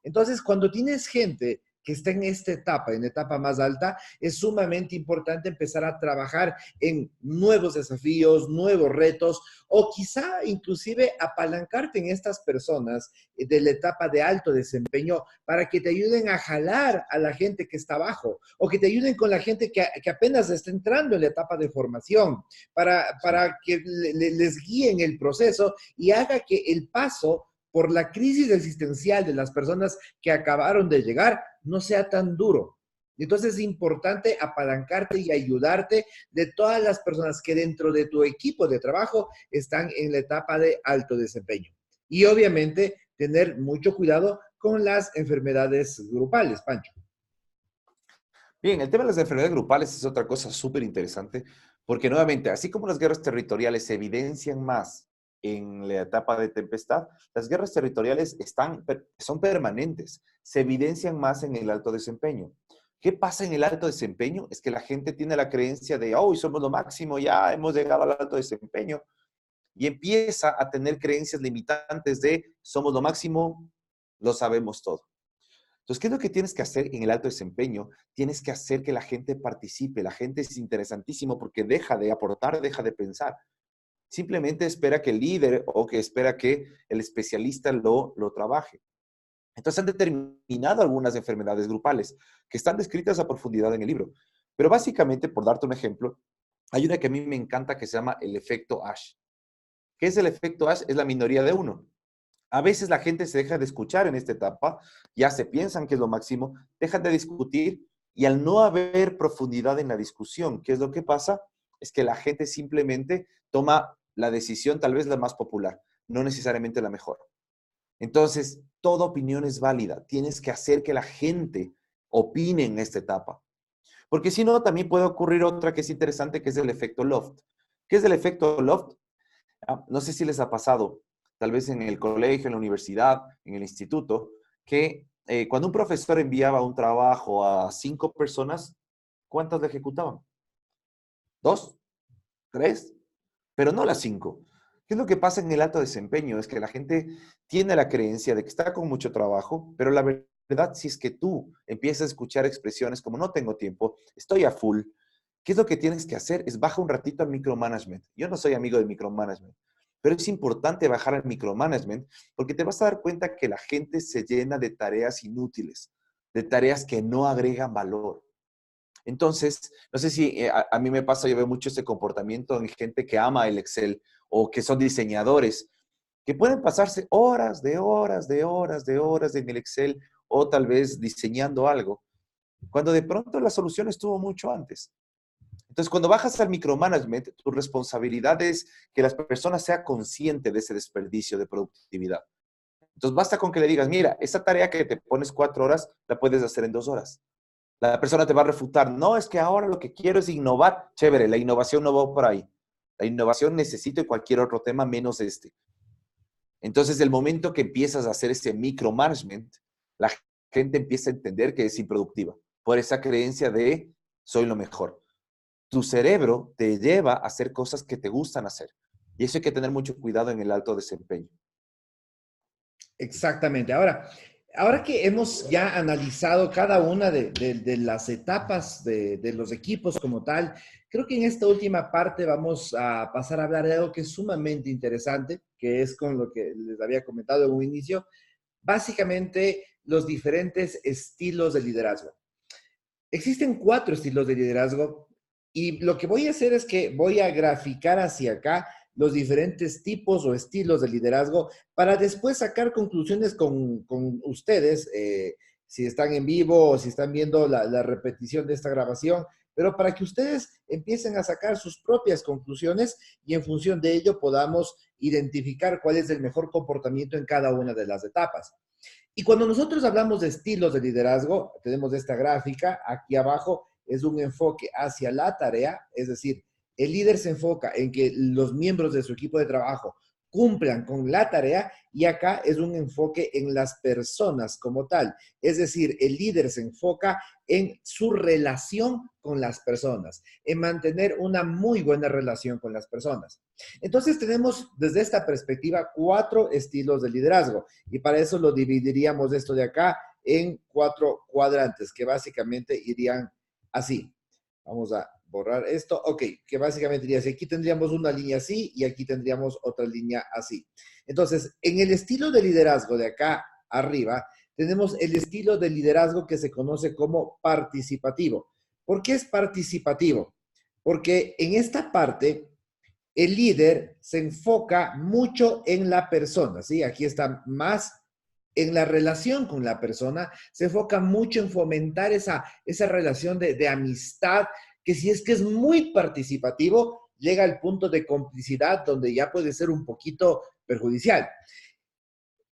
Entonces, cuando tienes gente que está en esta etapa, en etapa más alta, es sumamente importante empezar a trabajar en nuevos desafíos, nuevos retos, o quizá inclusive apalancarte en estas personas de la etapa de alto desempeño para que te ayuden a jalar a la gente que está abajo, o que te ayuden con la gente que apenas está entrando en la etapa de formación, para que les guíen el proceso y haga que el paso por la crisis existencial de las personas que acabaron de llegar no sea tan duro. Entonces es importante apalancarte y ayudarte de todas las personas que dentro de tu equipo de trabajo están en la etapa de alto desempeño. Y obviamente tener mucho cuidado con las enfermedades grupales, Pancho. Bien, el tema de las enfermedades grupales es otra cosa súper interesante, porque nuevamente, así como las guerras territoriales se evidencian más en la etapa de tempestad, las guerras territoriales son permanentes, se evidencian más en el alto desempeño. ¿Qué pasa en el alto desempeño? Es que la gente tiene la creencia de, hoy somos lo máximo, ya hemos llegado al alto desempeño, y empieza a tener creencias limitantes de, somos lo máximo, lo sabemos todo. Entonces, ¿qué es lo que tienes que hacer en el alto desempeño? Tienes que hacer que la gente participe. La gente es interesantísimo porque deja de aportar, deja de pensar. Simplemente espera que el líder o que espera que el especialista lo trabaje. Entonces, han determinado algunas enfermedades grupales que están descritas a profundidad en el libro. Pero básicamente, por darte un ejemplo, hay una que a mí me encanta que se llama el efecto Ash. ¿Qué es el efecto Ash? Es la minoría de uno. A veces la gente se deja de escuchar en esta etapa, ya se piensan que es lo máximo, dejan de discutir y al no haber profundidad en la discusión, ¿qué es lo que pasa? Es que la gente simplemente toma la decisión tal vez la más popular, no necesariamente la mejor. Entonces, toda opinión es válida. Tienes que hacer que la gente opine en esta etapa. Porque si no, también puede ocurrir otra que es interesante, que es el efecto Loft. ¿Qué es el efecto Loft? No sé si les ha pasado, tal vez en el colegio, en la universidad, en el instituto, que cuando un profesor enviaba un trabajo a 5 personas, ¿cuántas lo ejecutaban? ¿2? ¿3? Pero no las 5. ¿Qué es lo que pasa en el alto desempeño? Es que la gente tiene la creencia de que está con mucho trabajo, pero la verdad, si es que tú empiezas a escuchar expresiones como no tengo tiempo, estoy a full, ¿qué es lo que tienes que hacer? Es baja un ratito al micromanagement. Yo no soy amigo del micromanagement, pero es importante bajar al micromanagement porque te vas a dar cuenta que la gente se llena de tareas inútiles, de tareas que no agregan valor. Entonces, no sé si a mí me pasa, yo veo mucho ese comportamiento en gente que ama el Excel o que son diseñadores, que pueden pasarse horas de horas de horas de horas en el Excel o tal vez diseñando algo, cuando de pronto la solución estuvo mucho antes. Entonces, cuando bajas al micromanagement, tu responsabilidad es que las personas sean conscientes de ese desperdicio de productividad. Entonces, basta con que le digas, mira, esa tarea que te pones 4 horas, la puedes hacer en 2 horas. La persona te va a refutar, no, es que ahora lo que quiero es innovar. Chévere, la innovación no va por ahí. La innovación necesito cualquier otro tema menos este. Entonces, el momento que empiezas a hacer ese micromanagement, la gente empieza a entender que es improductiva por esa creencia de soy lo mejor. Tu cerebro te lleva a hacer cosas que te gustan hacer. Y eso hay que tener mucho cuidado en el alto desempeño. Exactamente. Ahora que hemos ya analizado cada una de las etapas de los equipos como tal, creo que en esta última parte vamos a pasar a hablar de algo que es sumamente interesante, que es con lo que les había comentado en un inicio, básicamente los diferentes estilos de liderazgo. Existen 4 estilos de liderazgo y lo que voy a hacer es que voy a graficar hacia acá los diferentes tipos o estilos de liderazgo para después sacar conclusiones con ustedes, si están en vivo o si están viendo la repetición de esta grabación, pero para que ustedes empiecen a sacar sus propias conclusiones y en función de ello podamos identificar cuál es el mejor comportamiento en cada una de las etapas. Y cuando nosotros hablamos de estilos de liderazgo, tenemos esta gráfica, aquí abajo es un enfoque hacia la tarea, es decir, el líder se enfoca en que los miembros de su equipo de trabajo cumplan con la tarea y acá es un enfoque en las personas como tal. Es decir, el líder se enfoca en su relación con las personas, en mantener una muy buena relación con las personas. Entonces tenemos desde esta perspectiva 4 estilos de liderazgo y para eso lo dividiríamos esto de acá en 4 cuadrantes que básicamente irían así. Vamos a borrar esto. Ok, que básicamente diría así. Aquí tendríamos una línea así y aquí tendríamos otra línea así. Entonces, en el estilo de liderazgo de acá arriba, tenemos el estilo de liderazgo que se conoce como participativo. ¿Por qué es participativo? Porque en esta parte, el líder se enfoca mucho en la persona, ¿sí? Aquí está más en la relación con la persona, se enfoca mucho en fomentar esa relación de amistad, que si es que es muy participativo, llega al punto de complicidad donde ya puede ser un poquito perjudicial.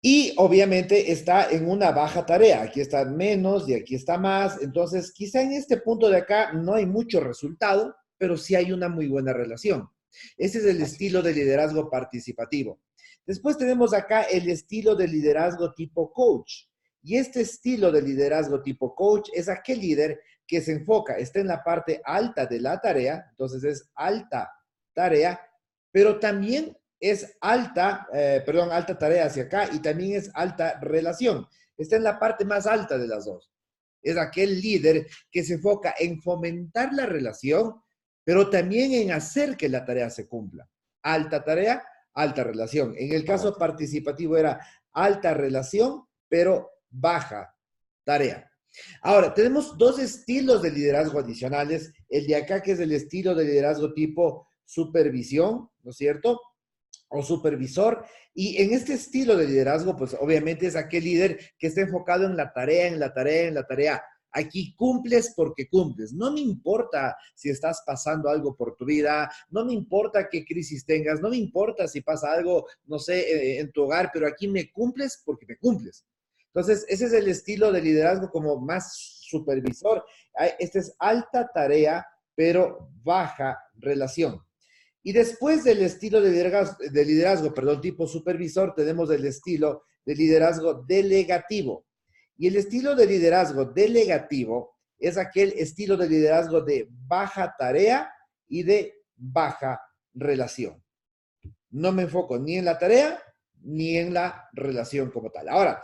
Y obviamente está en una baja tarea. Aquí está menos y aquí está más. Entonces, quizá en este punto de acá no hay mucho resultado, pero sí hay una muy buena relación. Ese es el estilo de liderazgo participativo. Después tenemos acá el estilo de liderazgo tipo coach. Y este estilo de liderazgo tipo coach es aquel líder que se enfoca, está en la parte alta de la tarea, entonces es alta tarea, pero también es alta tarea hacia acá y también es alta relación. Está en la parte más alta de las dos. Es aquel líder que se enfoca en fomentar la relación, pero también en hacer que la tarea se cumpla. Alta tarea, alta relación. En el caso participativo era alta relación, pero baja tarea. Ahora, tenemos dos estilos de liderazgo adicionales. El de acá, que es el estilo de liderazgo tipo supervisión, ¿no es cierto? O supervisor. Y en este estilo de liderazgo, pues obviamente es aquel líder que está enfocado en la tarea, en la tarea, en la tarea. Aquí cumples porque cumples. No me importa si estás pasando algo por tu vida, no me importa qué crisis tengas, no me importa si pasa algo, no sé, en tu hogar, pero aquí me cumples porque me cumples. Entonces, ese es el estilo de liderazgo como más supervisor. Este es alta tarea, pero baja relación. Y después del estilo de liderazgo, perdón, tipo supervisor, tenemos el estilo de liderazgo delegativo. Y el estilo de liderazgo delegativo es aquel estilo de liderazgo de baja tarea y de baja relación. No me enfoco ni en la tarea ni en la relación como tal. Ahora,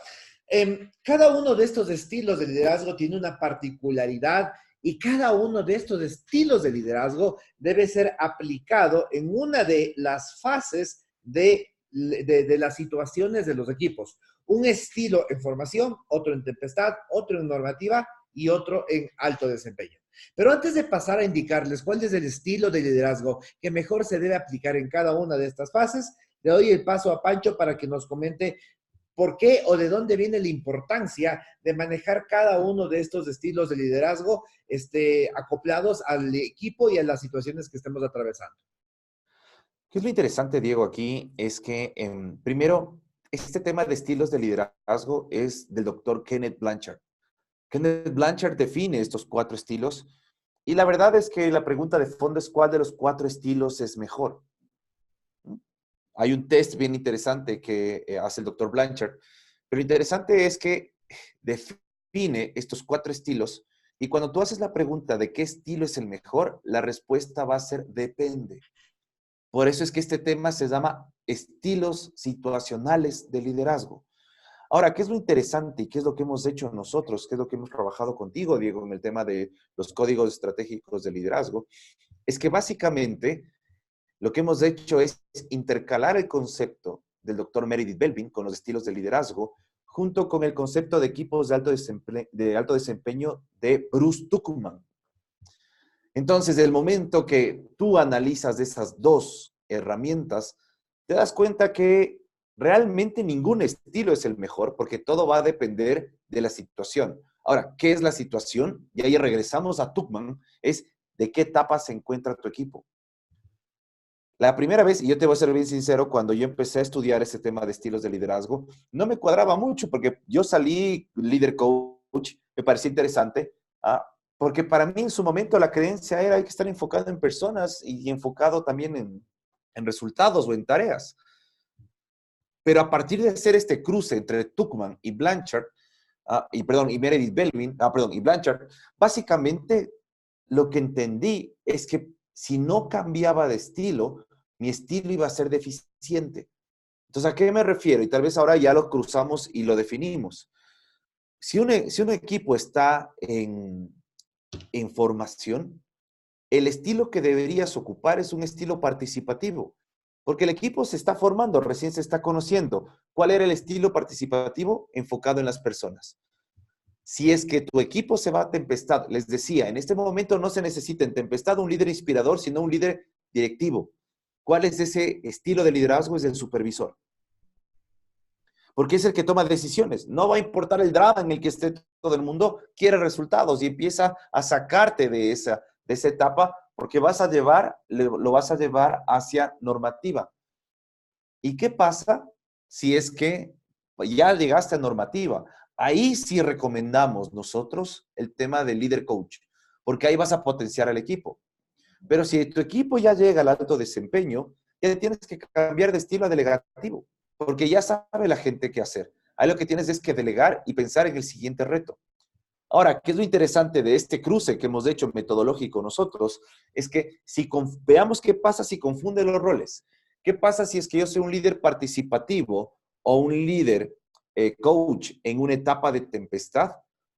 cada uno de estos estilos de liderazgo tiene una particularidad y cada uno de estos estilos de liderazgo debe ser aplicado en una de las fases de las situaciones de los equipos. Un estilo en formación, otro en tempestad, otro en normativa y otro en alto desempeño. Pero antes de pasar a indicarles cuál es el estilo de liderazgo que mejor se debe aplicar en cada una de estas fases, le doy el paso a Pancho para que nos comente por qué o de dónde viene la importancia de manejar cada uno de estos estilos de liderazgo acoplados al equipo y a las situaciones que estemos atravesando. ¿Qué es lo interesante, Diego, aquí? Es que, primero, este tema de estilos de liderazgo es del doctor Kenneth Blanchard. Kenneth Blanchard define estos 4 estilos y la verdad es que la pregunta de fondo es cuál de los 4 estilos es mejor. Hay un test bien interesante que hace el doctor Blanchard, pero lo interesante es que define estos 4 estilos y cuando tú haces la pregunta de qué estilo es el mejor, la respuesta va a ser depende. Por eso es que este tema se llama estilos situacionales de liderazgo. Ahora, ¿qué es lo interesante y qué es lo que hemos hecho nosotros? ¿Qué es lo que hemos trabajado contigo, Diego, en el tema de los códigos estratégicos de liderazgo? Es que básicamente lo que hemos hecho es intercalar el concepto del doctor Meredith Belvin con los estilos de liderazgo junto con el concepto de equipos de alto desempeño de Bruce Tuckman. Entonces, del momento que tú analizas esas 2 herramientas, te das cuenta que realmente ningún estilo es el mejor porque todo va a depender de la situación. Ahora, ¿qué es la situación? Y ahí regresamos a Tuckman, es de qué etapa se encuentra tu equipo. La primera vez, y yo te voy a ser bien sincero, cuando yo empecé a estudiar ese tema de estilos de liderazgo, no me cuadraba mucho porque yo salí líder coach, me parecía interesante, porque para mí en su momento la creencia era hay que estar enfocado en personas y enfocado también en resultados o en tareas. Pero a partir de hacer este cruce entre Tuckman y Blanchard, y Meredith Belvin, y Blanchard, básicamente lo que entendí es que si no cambiaba de estilo, mi estilo iba a ser deficiente. Entonces, ¿a qué me refiero? Y tal vez ahora ya lo cruzamos y lo definimos. Si un equipo está en formación, el estilo que deberías ocupar es un estilo participativo, porque el equipo se está formando, recién se está conociendo. ¿Cuál era el estilo participativo? Enfocado en las personas. Si es que tu equipo se va a tempestad, les decía, en este momento no se necesita en tempestad un líder inspirador, sino un líder directivo. ¿Cuál es ese estilo de liderazgo? Es el supervisor. porque es el que toma decisiones. No va a importar el drama en el que esté todo el mundo, quiere resultados y empieza a sacarte de esa etapa porque lo vas a llevar hacia normativa. ¿Y qué pasa si es que ya llegaste a normativa? Ahí sí recomendamos nosotros el tema del líder coach, porque ahí vas a potenciar al equipo. Pero si tu equipo ya llega al alto desempeño, ya tienes que cambiar de estilo a delegativo, porque ya sabe la gente qué hacer. Ahí lo que tienes es que delegar y pensar en el siguiente reto. Ahora, ¿qué es lo interesante de este cruce que hemos hecho metodológico nosotros? Es que si veamos qué pasa si confunden los roles. ¿Qué pasa si es que yo soy un líder participativo o un líder coach en una etapa de tempestad?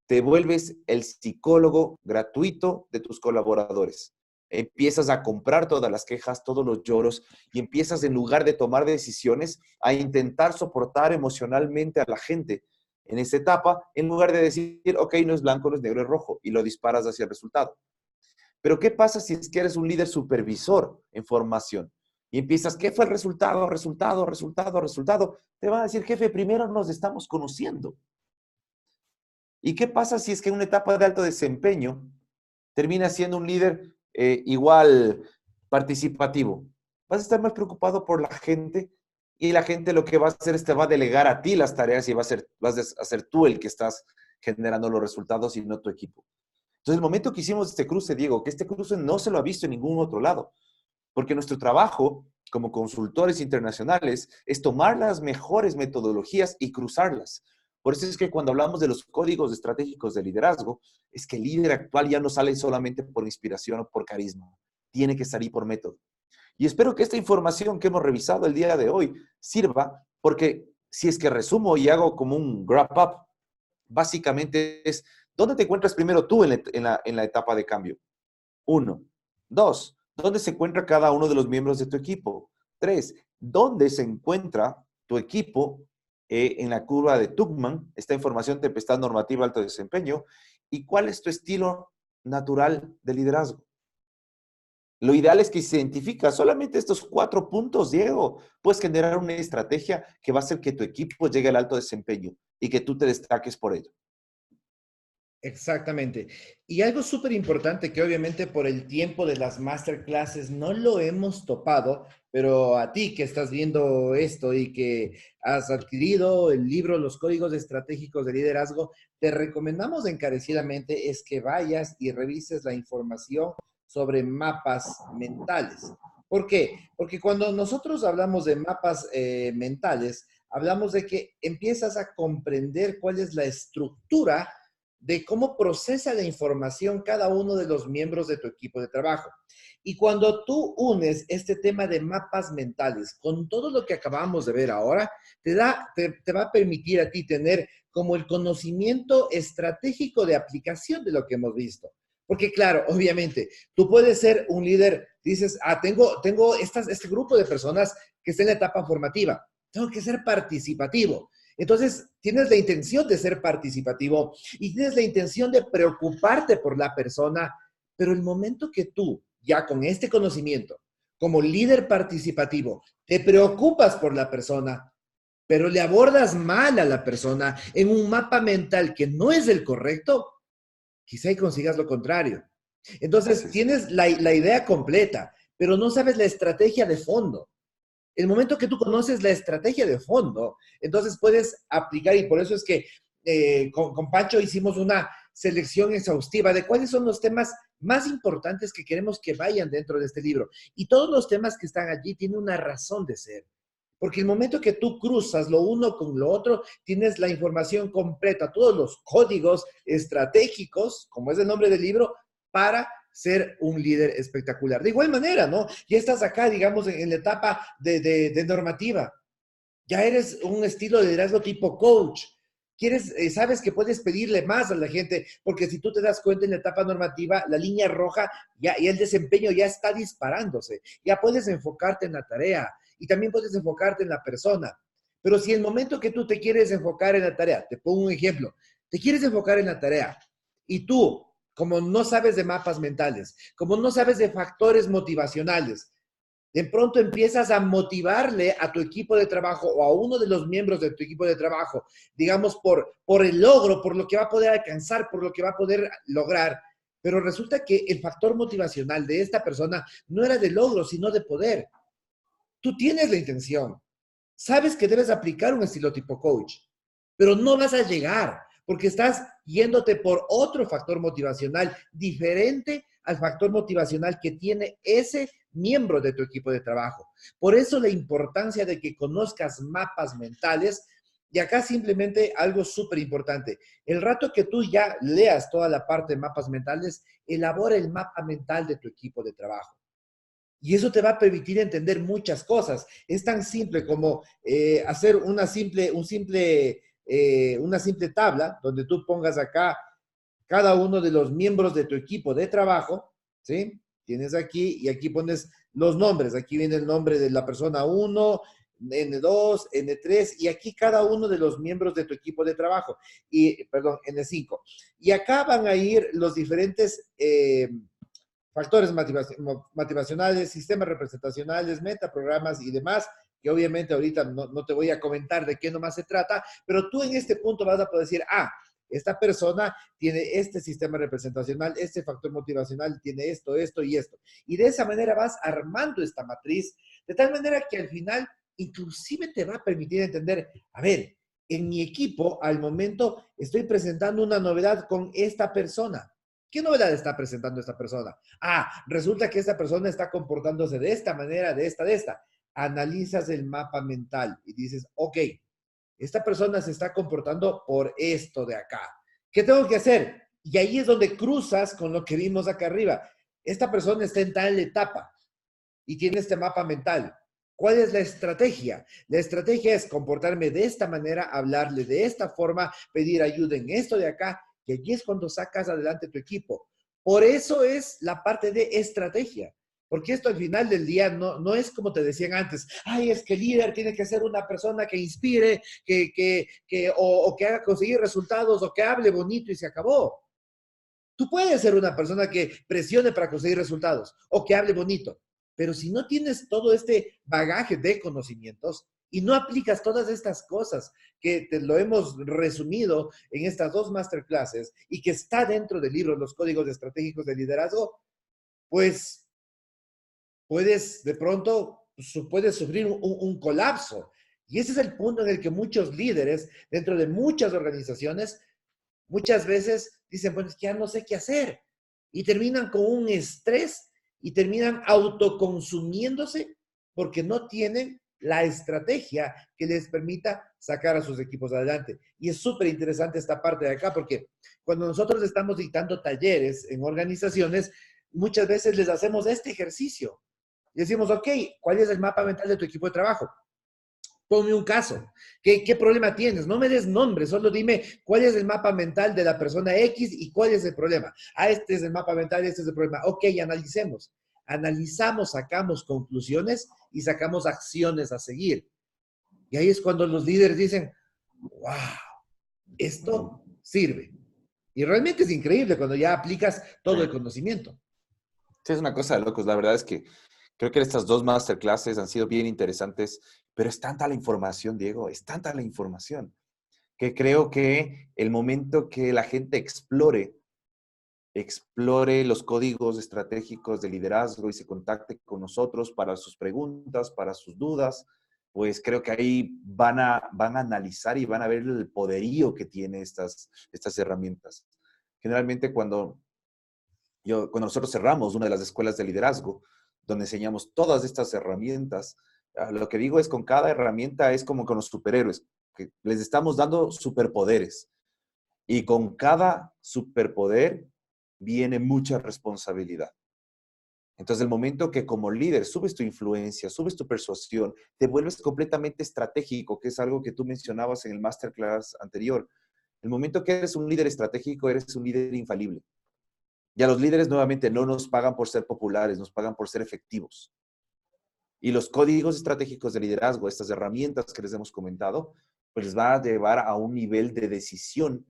Te vuelves el psicólogo gratuito de tus colaboradores. Empiezas a comprar todas las quejas, todos los lloros y empiezas, en lugar de tomar decisiones, a intentar soportar emocionalmente a la gente en esa etapa, en lugar de decir, ok, no es blanco, no es negro, es rojo, y lo disparas hacia el resultado. Pero ¿qué pasa si es que eres un líder supervisor en formación? Y empiezas, ¿qué fue el resultado? Resultado, resultado, resultado. Te va a decir, jefe, primero nos estamos conociendo. ¿Y qué pasa si es que en una etapa de alto desempeño termina siendo un líder igual participativo? Vas a estar más preocupado por la gente y la gente lo que va a hacer es te va a delegar a ti las tareas y vas a ser tú el que estás generando los resultados y no tu equipo. Entonces, el momento que hicimos este cruce, Diego, que este cruce no se lo ha visto en ningún otro lado, porque nuestro trabajo como consultores internacionales es tomar las mejores metodologías y cruzarlas. Por eso es que cuando hablamos de los códigos estratégicos de liderazgo, es que el líder actual ya no sale solamente por inspiración o por carisma, tiene que salir por método. Y espero que esta información que hemos revisado el día de hoy sirva, porque si es que resumo y hago como un wrap up, básicamente es, ¿dónde te encuentras primero tú en la etapa de cambio? 1. 2. ¿Dónde se encuentra cada uno de los miembros de tu equipo? 3. ¿Dónde se encuentra tu equipo en la curva de Tuckman? Esta información tempestad normativa alto desempeño. ¿Y cuál es tu estilo natural de liderazgo? Lo ideal es que se identifica solamente estos 4 puntos, Diego. Puedes generar una estrategia que va a hacer que tu equipo llegue al alto desempeño y que tú te destaques por ello. Exactamente. Y algo súper importante que obviamente por el tiempo de las masterclasses no lo hemos topado, pero a ti que estás viendo esto y que has adquirido el libro Los Códigos Estratégicos de Liderazgo, te recomendamos encarecidamente es que vayas y revises la información sobre mapas mentales. ¿Por qué? Porque cuando nosotros hablamos de mapas mentales, hablamos de que empiezas a comprender cuál es la estructura de cómo procesa la información cada uno de los miembros de tu equipo de trabajo. Y cuando tú unes este tema de mapas mentales con todo lo que acabamos de ver ahora, te va a permitir a ti tener como el conocimiento estratégico de aplicación de lo que hemos visto. Porque claro, obviamente, tú puedes ser un líder, dices, tengo este grupo de personas que está en la etapa formativa, tengo que ser participativo. Entonces, tienes la intención de ser participativo y tienes la intención de preocuparte por la persona, pero el momento que tú, ya con este conocimiento, como líder participativo, te preocupas por la persona, pero le abordas mal a la persona en un mapa mental que no es el correcto, quizá y consigas lo contrario. Entonces, tienes la idea completa, pero no sabes la estrategia de fondo. El momento que tú conoces la estrategia de fondo, entonces puedes aplicar, y por eso es que con Pancho hicimos una selección exhaustiva de cuáles son los temas más importantes que queremos que vayan dentro de este libro. Y todos los temas que están allí tienen una razón de ser. Porque el momento que tú cruzas lo uno con lo otro, tienes la información completa, todos los códigos estratégicos, como es el nombre del libro, para ser un líder espectacular. De igual manera, ¿no? Ya estás acá, digamos, en la etapa de normativa. Ya eres un estilo de liderazgo tipo coach. Sabes que puedes pedirle más a la gente, porque si tú te das cuenta en la etapa normativa, la línea roja y el desempeño ya está disparándose. Ya puedes enfocarte en la tarea y también puedes enfocarte en la persona. Pero si el momento que tú te quieres enfocar en la tarea, te pongo un ejemplo, te quieres enfocar en la tarea y tú, como no sabes de mapas mentales, como no sabes de factores motivacionales, De pronto empiezas a motivarle a tu equipo de trabajo o a uno de los miembros de tu equipo de trabajo, digamos, por el logro, por lo que va a poder alcanzar, por lo que va a poder lograr. Pero resulta que el factor motivacional de esta persona no era de logro, sino de poder. Tú tienes la intención, sabes que debes aplicar un estilo tipo coach, pero no vas a llegar porque estás yéndote por otro factor motivacional diferente al factor motivacional que tiene ese miembro de tu equipo de trabajo. Por eso la importancia de que conozcas mapas mentales. Y acá simplemente algo súper importante. El rato que tú ya leas toda la parte de mapas mentales, elabora el mapa mental de tu equipo de trabajo. Y eso te va a permitir entender muchas cosas. Es tan simple como hacer una simple tabla donde tú pongas acá cada uno de los miembros de tu equipo de trabajo, ¿sí? Tienes aquí y aquí pones los nombres. Aquí viene el nombre de la persona 1, N2, N3 y aquí cada uno de los miembros de tu equipo de trabajo. Perdón, N5. Y acá van a ir los diferentes factores motivacionales, sistemas representacionales, metaprogramas y demás, que obviamente ahorita no te voy a comentar de qué nomás se trata, pero tú en este punto vas a poder decir, esta persona tiene este sistema representacional, este factor motivacional, tiene esto, esto y esto. Y de esa manera vas armando esta matriz, de tal manera que al final inclusive te va a permitir entender, a ver, en mi equipo al momento estoy presentando una novedad con esta persona. ¿Qué novedad está presentando esta persona? Resulta que esta persona está comportándose de esta manera, de esta. Analizas el mapa mental y dices, ok, esta persona se está comportando por esto de acá. ¿Qué tengo que hacer? Y ahí es donde cruzas con lo que vimos acá arriba. Esta persona está en tal etapa y tiene este mapa mental. ¿Cuál es la estrategia? La estrategia es comportarme de esta manera, hablarle de esta forma, pedir ayuda en esto de acá, y allí es cuando sacas adelante tu equipo. Por eso es la parte de estrategia. Porque esto al final del día no es como te decían antes, es que el líder tiene que ser una persona que inspire, o que haga conseguir resultados, o que hable bonito y se acabó. Tú puedes ser una persona que presione para conseguir resultados o que hable bonito, pero si no tienes todo este bagaje de conocimientos y no aplicas todas estas cosas que te lo hemos resumido en estas dos masterclasses y que está dentro del libro Los Códigos Estratégicos de Liderazgo, pues puedes de pronto, puedes sufrir un colapso. Y ese es el punto en el que muchos líderes dentro de muchas organizaciones muchas veces dicen, bueno, es que ya no sé qué hacer. Y terminan con un estrés y terminan autoconsumiéndose porque no tienen la estrategia que les permita sacar a sus equipos adelante. Y es súper interesante esta parte de acá porque cuando nosotros estamos dictando talleres en organizaciones, muchas veces les hacemos este ejercicio. Y decimos, ok, ¿cuál es el mapa mental de tu equipo de trabajo? Ponme un caso. ¿Qué problema tienes? No me des nombre, solo dime cuál es el mapa mental de la persona X y cuál es el problema. Este es el mapa mental, este es el problema. Ok, analicemos. Analizamos, sacamos conclusiones y sacamos acciones a seguir. Y ahí es cuando los líderes dicen, wow, esto sirve. Y realmente es increíble cuando ya aplicas todo el conocimiento. Sí, es una cosa de locos. La verdad es que creo que estas dos masterclasses han sido bien interesantes, pero es tanta la información, Diego, es tanta la información, que creo que el momento que la gente explore los códigos estratégicos de liderazgo y se contacte con nosotros para sus preguntas, para sus dudas, pues creo que ahí van a analizar y van a ver el poderío que tiene estas herramientas. Generalmente cuando nosotros cerramos una de las escuelas de liderazgo, donde enseñamos todas estas herramientas, lo que digo es con cada herramienta es como con los superhéroes, que les estamos dando superpoderes. Y con cada superpoder viene mucha responsabilidad. Entonces, el momento que como líder subes tu influencia, subes tu persuasión, te vuelves completamente estratégico, que es algo que tú mencionabas en el masterclass anterior. El momento que eres un líder estratégico, eres un líder infalible. Y a los líderes nuevamente no nos pagan por ser populares, nos pagan por ser efectivos. Y los códigos estratégicos de liderazgo, estas herramientas que les hemos comentado, pues les va a llevar a un nivel de decisión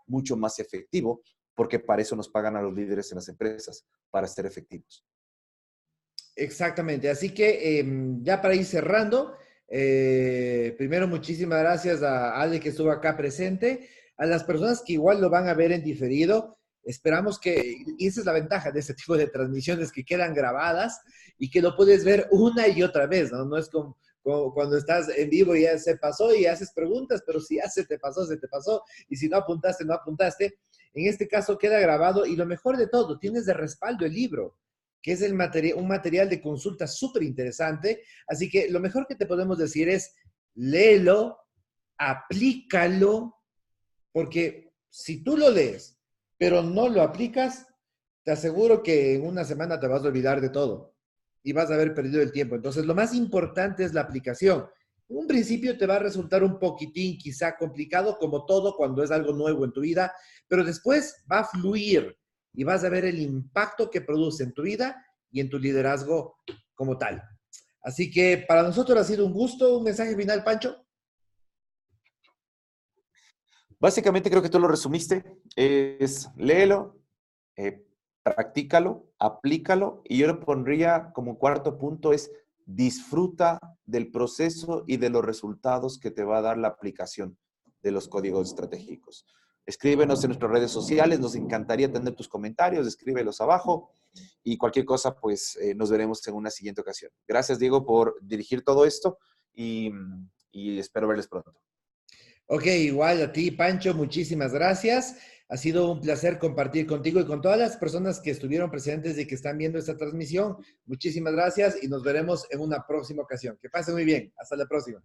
mucho más efectivo, porque para eso nos pagan a los líderes en las empresas, para ser efectivos. Exactamente. Así que ya para ir cerrando, primero muchísimas gracias a Ale que estuvo acá presente, a las personas que igual lo van a ver en diferido. Esperamos que, y esa es la ventaja de este tipo de transmisiones que quedan grabadas y que lo puedes ver una y otra vez, ¿no? No es como cuando estás en vivo y ya se pasó y haces preguntas, pero si ya se te pasó, se te pasó. Y si no apuntaste, no apuntaste. En este caso queda grabado y lo mejor de todo, tienes de respaldo el libro que es un material de consulta súper interesante. Así que lo mejor que te podemos decir es, léelo, aplícalo, porque si tú lo lees, pero no lo aplicas, te aseguro que en una semana te vas a olvidar de todo y vas a haber perdido el tiempo. Entonces, lo más importante es la aplicación. En un principio te va a resultar un poquitín quizá complicado, como todo cuando es algo nuevo en tu vida, pero después va a fluir y vas a ver el impacto que produce en tu vida y en tu liderazgo como tal. Así que para nosotros ha sido un gusto. Un mensaje final, Pancho. Básicamente creo que tú lo resumiste, es léelo, practícalo, aplícalo, y yo lo pondría como cuarto punto es disfruta del proceso y de los resultados que te va a dar la aplicación de los códigos estratégicos. Escríbenos en nuestras redes sociales, nos encantaría tener tus comentarios, escríbelos abajo y cualquier cosa, pues nos veremos en una siguiente ocasión. Gracias, Diego, por dirigir todo esto y espero verles pronto. Ok, igual a ti, Pancho, muchísimas gracias. Ha sido un placer compartir contigo y con todas las personas que estuvieron presentes y que están viendo esta transmisión. Muchísimas gracias y nos veremos en una próxima ocasión. Que pase muy bien. Hasta la próxima.